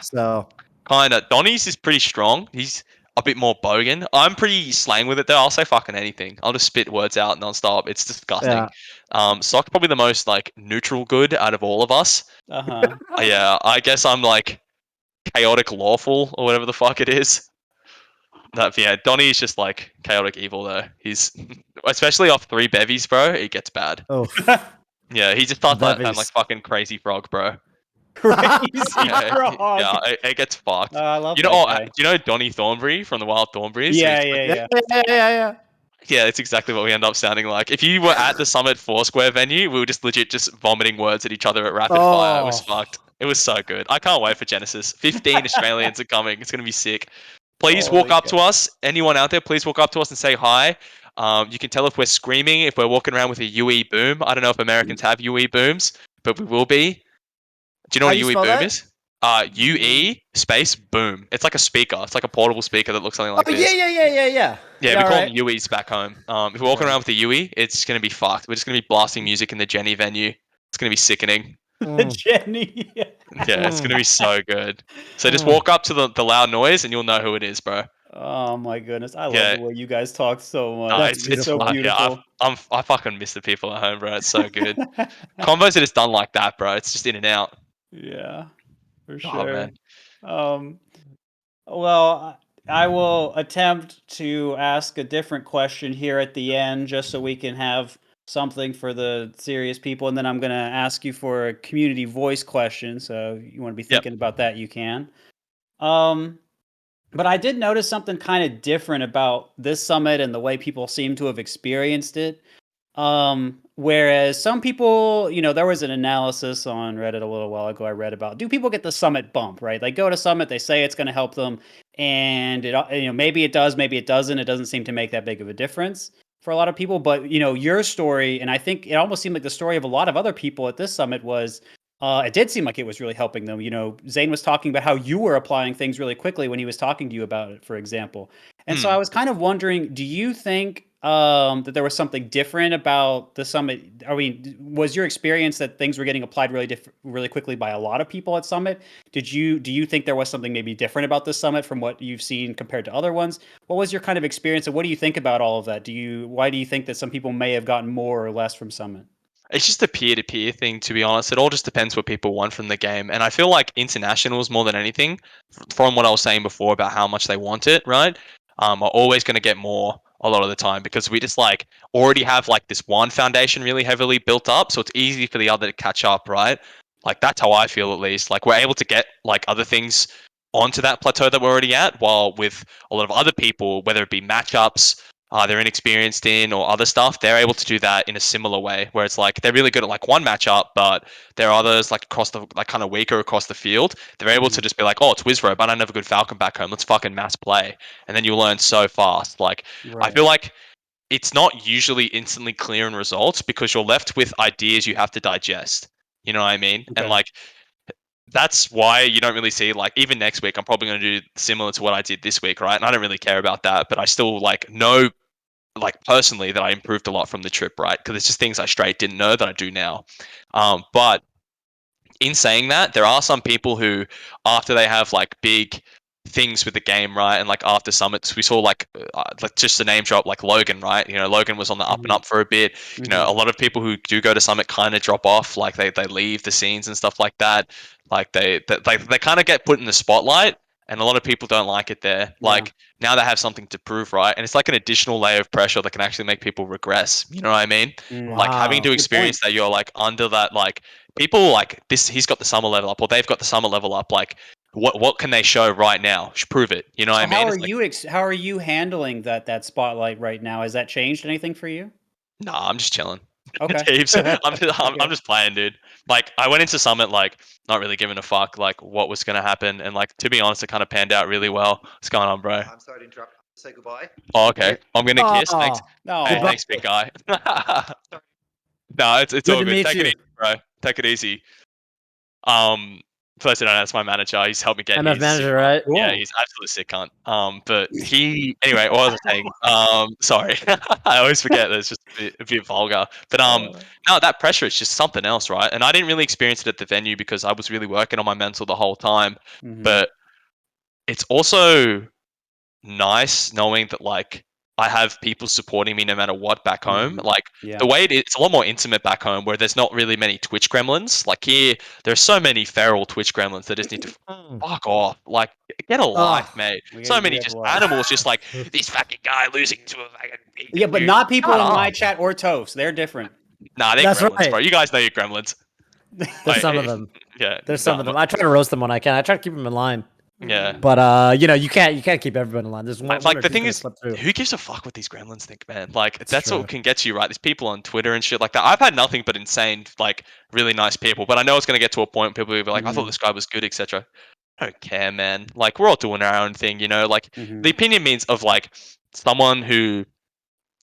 So kind of. Donnie's is pretty strong. He's a bit more bogan. I'm pretty slang with it though. I'll say fucking anything. I'll just spit words out nonstop. It's disgusting. Yeah. Sock's probably the most like neutral good out of all of us. Yeah, I guess I'm like chaotic lawful or whatever the fuck it is. Yeah, Donnie is just like chaotic evil though. He's especially off 3 bevies, bro. It gets bad. Oh. Yeah, he just starts like fucking crazy frog, bro. Crazy frog. Yeah, it gets fucked. I love do you know Donnie Thornbury from the Wild Thornberries? Yeah. Yeah, it's exactly what we end up sounding like. If you were at the Summit Foursquare venue, we were just legit just vomiting words at each other at rapid fire. It was fucked. It was so good. I can't wait for Genesis. 15 Australians are coming. It's going to be sick. Please walk up to us. Anyone out there, please walk up to us and say hi. You can tell if we're screaming, if we're walking around with a UE boom. I don't know if Americans have UE booms, but we will be. Do you know what a UE boom is? UE space boom. It's like a speaker. It's like a portable speaker that looks something like this. Yeah, we call them UEs back home. If we're walking around with a UE, it's going to be fucked. We're just going to be blasting music in the Jenny venue. It's going to be sickening. The Jenny. Yeah, it's going to be so good. So just walk up to the loud noise and you'll know who it is, bro. Oh my goodness. I love the way you guys talk so much. It's so beautiful. Yeah, I fucking miss the people at home, bro. It's so good. Combos are just done like that, bro. It's just in and out. Yeah, for Oh, sure. man. Well, I will attempt to ask a different question here at the end, just so we can have something for the serious people, and then I'm going to ask you for a community voice question. So if you want to be thinking about that, you can. But I did notice something kind of different about this summit and the way people seem to have experienced it. Whereas some people, there was an analysis on Reddit a little while ago I read about, do people get the summit bump, right? They go to summit, they say it's going to help them, and maybe it does, maybe it doesn't. It doesn't seem to make that big of a difference for a lot of people. But, your story, and I think it almost seemed like the story of a lot of other people at this summit was, it did seem like it was really helping them. Zane was talking about how you were applying things really quickly when he was talking to you about it, for example. And so I was kind of wondering, do you think that there was something different about the summit? I mean, was your experience that things were getting applied really quickly by a lot of people at summit? Do you think there was something maybe different about this summit from what you've seen compared to other ones? What was your kind of experience, and what do you think about all of that? Why do you think that some people may have gotten more or less from summit? It's just a peer-to-peer thing, to be honest. It all just depends what people want from the game. And I feel like internationals, more than anything, from what I was saying before about how much they want it, right, are always going to get more a lot of the time, because we just already have this one foundation really heavily built up, so it's easy for the other to catch up, right? That's how I feel, at least. We're able to get other things onto that plateau that we're already at, while with a lot of other people, whether it be matchups, they're inexperienced in, or other stuff, they're able to do that in a similar way, where it's they're really good at one matchup, but there are others across the kind of weaker across the field. They're able to just be oh, it's Wizrobe, but I don't have a good Falcon back home. Let's fucking mass play, and then you learn so fast. I feel it's not usually instantly clear in results, because you're left with ideas you have to digest. You know what I mean? Okay. And that's why you don't really see even next week I'm probably going to do similar to what I did this week, right? And I don't really care about that, but I still know personally that I improved a lot from the trip, right? Because it's just things I straight didn't know that I do now. But in saying that, there are some people who, after they have big things with the game, right, and after summits, we saw just the name drop, Logan, right? Logan was on the up and up for a bit. A lot of people who do go to summit kind of drop off, they leave the scenes and stuff like that. They kind of get put in the spotlight, and a lot of people don't like it there. Now they have something to prove, right? And it's an additional layer of pressure that can actually make people regress. You know what I mean? Having to experience that you're under that, people this, he's got the summer level up, or they've got the summer level up. What can they show right now? Prove it. You know what I mean? How are you handling that spotlight right now? Has that changed anything for you? Nah, I'm just chilling. Okay. I'm just playing, dude. I went into summit not really giving a fuck what was gonna happen, and to be honest, it kind of panned out really well. What's going on, bro? I'm sorry to interrupt. Say goodbye. Oh, okay. I'm gonna kiss. Thanks. No. Hey, thanks, big guy. No, it's Good all to good. meet Take it you. easy, bro. Take it easy. First I know that's my manager. He's helped me get MF his manager, right? Yeah, Cool. he's absolutely sick cunt. But he anyway, what was I saying? Sorry. I always forget that it's just a bit vulgar. But no, that pressure is just something else, right? And I didn't really experience it at the venue because I was really working on my mental the whole time. Mhm. But it's also nice knowing that like I have people supporting me no matter what back home. Like Yeah. the way it's a lot more intimate back home where there's not really many Twitch gremlins. Like here, there's so many feral Twitch gremlins that just need to fuck off. Like get a life, mate. So many just animals just like this fucking guy losing to a fucking Yeah, but not people in my chat or Tophs. They're different. Nah, they're That's gremlins, right. bro. You guys know you're gremlins. There's some of them. Yeah. There's some of them. I try to roast them when I can. I try to keep them in line. Yeah. But you know, you can't keep everyone in line. There's one. Like the thing is, who gives a fuck what these gremlins think, man? Like that's what can get you, right? These people on Twitter and shit like that. I've had nothing but insane, like really nice people, but I know it's gonna get to a point where people will be like, I thought this guy was good, etc. I don't care, man. Like we're all doing our own thing, you know. Like the opinion means of like someone who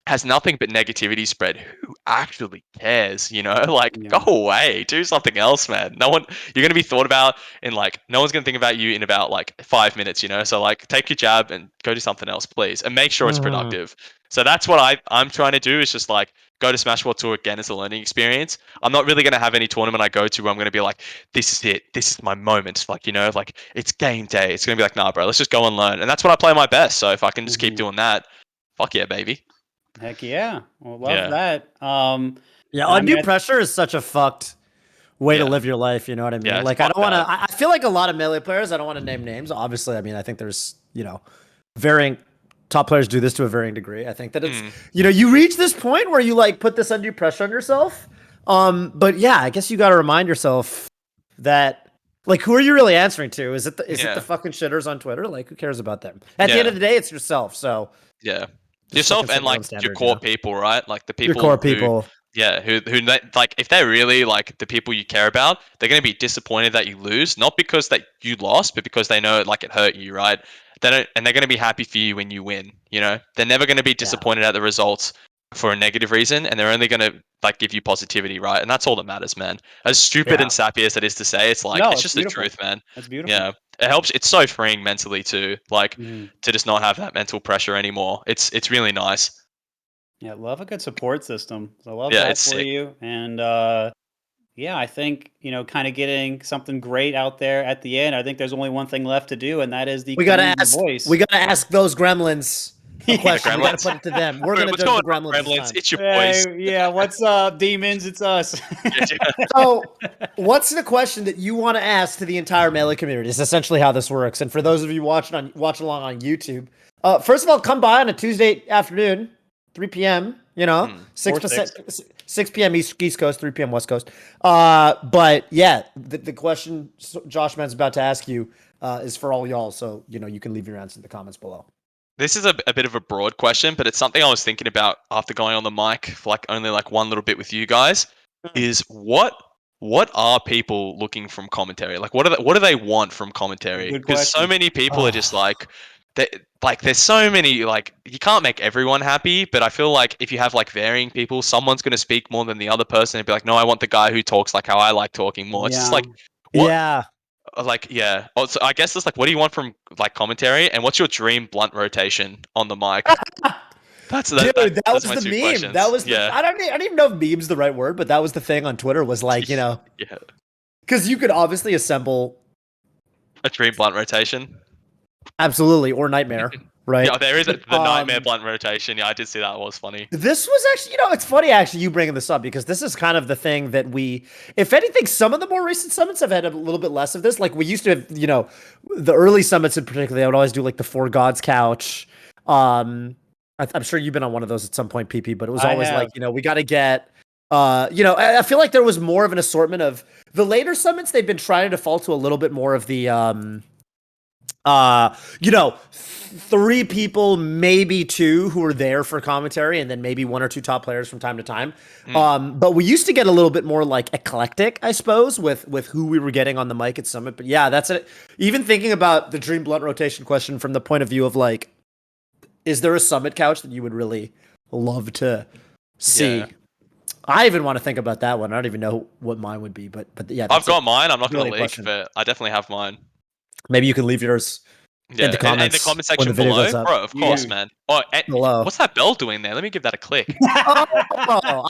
has nothing but negativity spread. Who actually cares? You know, like go away, do something else, man. No one, you're gonna be thought about in like, no one's gonna think about you in about like 5 minutes. You know, so like take your jab and go do something else, please, and make sure it's productive. So that's what I'm trying to do is just like go to Smash World Tour again as a learning experience. I'm not really gonna have any tournament I go to where I'm gonna be like, this is it, this is my moment. Like you know, like it's game day. It's gonna be like, nah, bro, let's just go and learn, and that's what I play my best. So if I can just keep doing that, fuck yeah, baby. Heck yeah. Well, love that. Yeah, undue pressure is such a fucked way to live your life. You know what I mean? Yeah, like, I don't want to. I feel like a lot of Melee players. I don't want to name names. Obviously, I mean, I think there's varying top players do this to a varying degree. I think that it's you reach this point where you like put this undue pressure on yourself. But yeah, I guess you got to remind yourself that like who are you really answering to? Is it the fucking shitters on Twitter? Like who cares about them? At the end of the day, it's yourself. So yeah. Yourself and like your core people, right? Like the people, your core people. Who like if they're really like the people you care about, they're gonna be disappointed that you lose, not because that you lost, but because they know like it hurt you, right? They don't, and they're gonna be happy for you when you win. You know, they're never gonna be disappointed at the results for a negative reason, and they're only gonna like give you positivity, right? And that's all that matters, man. As stupid and sappy as it is to say, it's like it's just beautiful. The truth, man. That's beautiful. Yeah. It helps. It's so freeing mentally too, like to just not have that mental pressure anymore. It's really nice. Yeah, love a good support system. So I love that for you. And yeah, I think kind of getting something great out there at the end. I think there's only one thing left to do, and that is the voice. We gotta ask those gremlins a question. We gotta put it to them. We're gonna judge the gremlins. It's your boys. Yeah, what's up, demons? It's us. So, what's the question that you want to ask to the entire Melee community? Is essentially how this works. And for those of you watching along on YouTube, first of all, come by on a Tuesday afternoon, 3 p.m. 6 p.m. East Coast, 3 p.m. West Coast. But yeah, the question Josh Man's about to ask you is for all y'all. So you can leave your answer in the comments below. This is a bit of a broad question, but it's something I was thinking about after going on the mic for like only like one little bit with you guys. Is what are people looking from commentary? Like what do they want from commentary? Because so many people are just like there's so many, like you can't make everyone happy, but I feel like if you have like varying people, someone's gonna speak more than the other person and be like, no, I want the guy who talks like how I like talking more. It's just like what? Yeah. Like so I guess it's like, what do you want from like commentary, and what's your dream blunt rotation on the mic? That was the meme. Questions. That was I don't even know if meme's the right word, but that was the thing on Twitter was like because you could obviously assemble a dream blunt rotation. Absolutely, or nightmare, right? Yeah, there is the nightmare blunt rotation. Yeah, I did see that. It was funny. This was actually, it's funny actually you bringing this up because this is kind of the thing that if anything, some of the more recent summits have had a little bit less of this. Like we used to have, the early summits in particular, they would always do like the Four Gods couch. I'm sure you've been on one of those at some point, PP, but it was always like, we got to get, I feel like there was more of an assortment of the later summits. They've been trying to fall to a little bit more of the, 3 people, maybe 2 who were there for commentary, and then maybe 1 or 2 top players from time to time. But we used to get a little bit more like eclectic, I suppose, with who we were getting on the mic at Summit. But yeah, that's it. Even thinking about the dream blunt rotation question from the point of view of like, is there a Summit couch that you would really love to see? I even want to think about that one. I don't even know what mine would be, but yeah, I've got mine. I'm not going to Brilliant leak, question. but I definitely have mine. Maybe you can leave yours Yeah, in the comments, in the comment when section the video below, goes up. bro. Of course, man. Oh, Below. what's that bell doing there? Let me give that a click. Oh,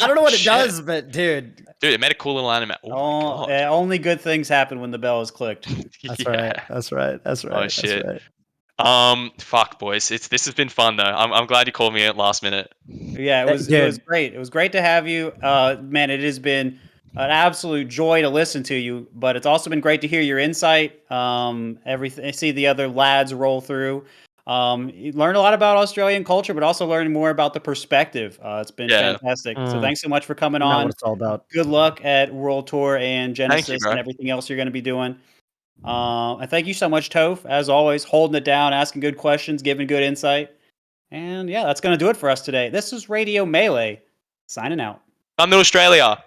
I don't know what it Shit. does, but dude, It made a cool little anime. Oh my god. Only good things happen when the bell is clicked. That's Yeah. right. That's right. That's right. Oh shit. That's right. Fuck, boys. This has been fun though. I'm glad you called me at last minute. Yeah, it was great. It was great to have you. Man, it has been an absolute joy to listen to you, but it's also been great to hear your insight. Everything, see the other lads roll through. You learned a lot about Australian culture, but also learning more about the perspective. It's been fantastic. So thanks so much for coming on. What it's all about. Good luck at World Tour and Genesis bro. and everything else you're going to be doing. And thank you so much, Toph, as always, holding it down, asking good questions, giving good insight. And yeah, that's going to do it for us today. This is Radio Melee, signing out. Come to Australia.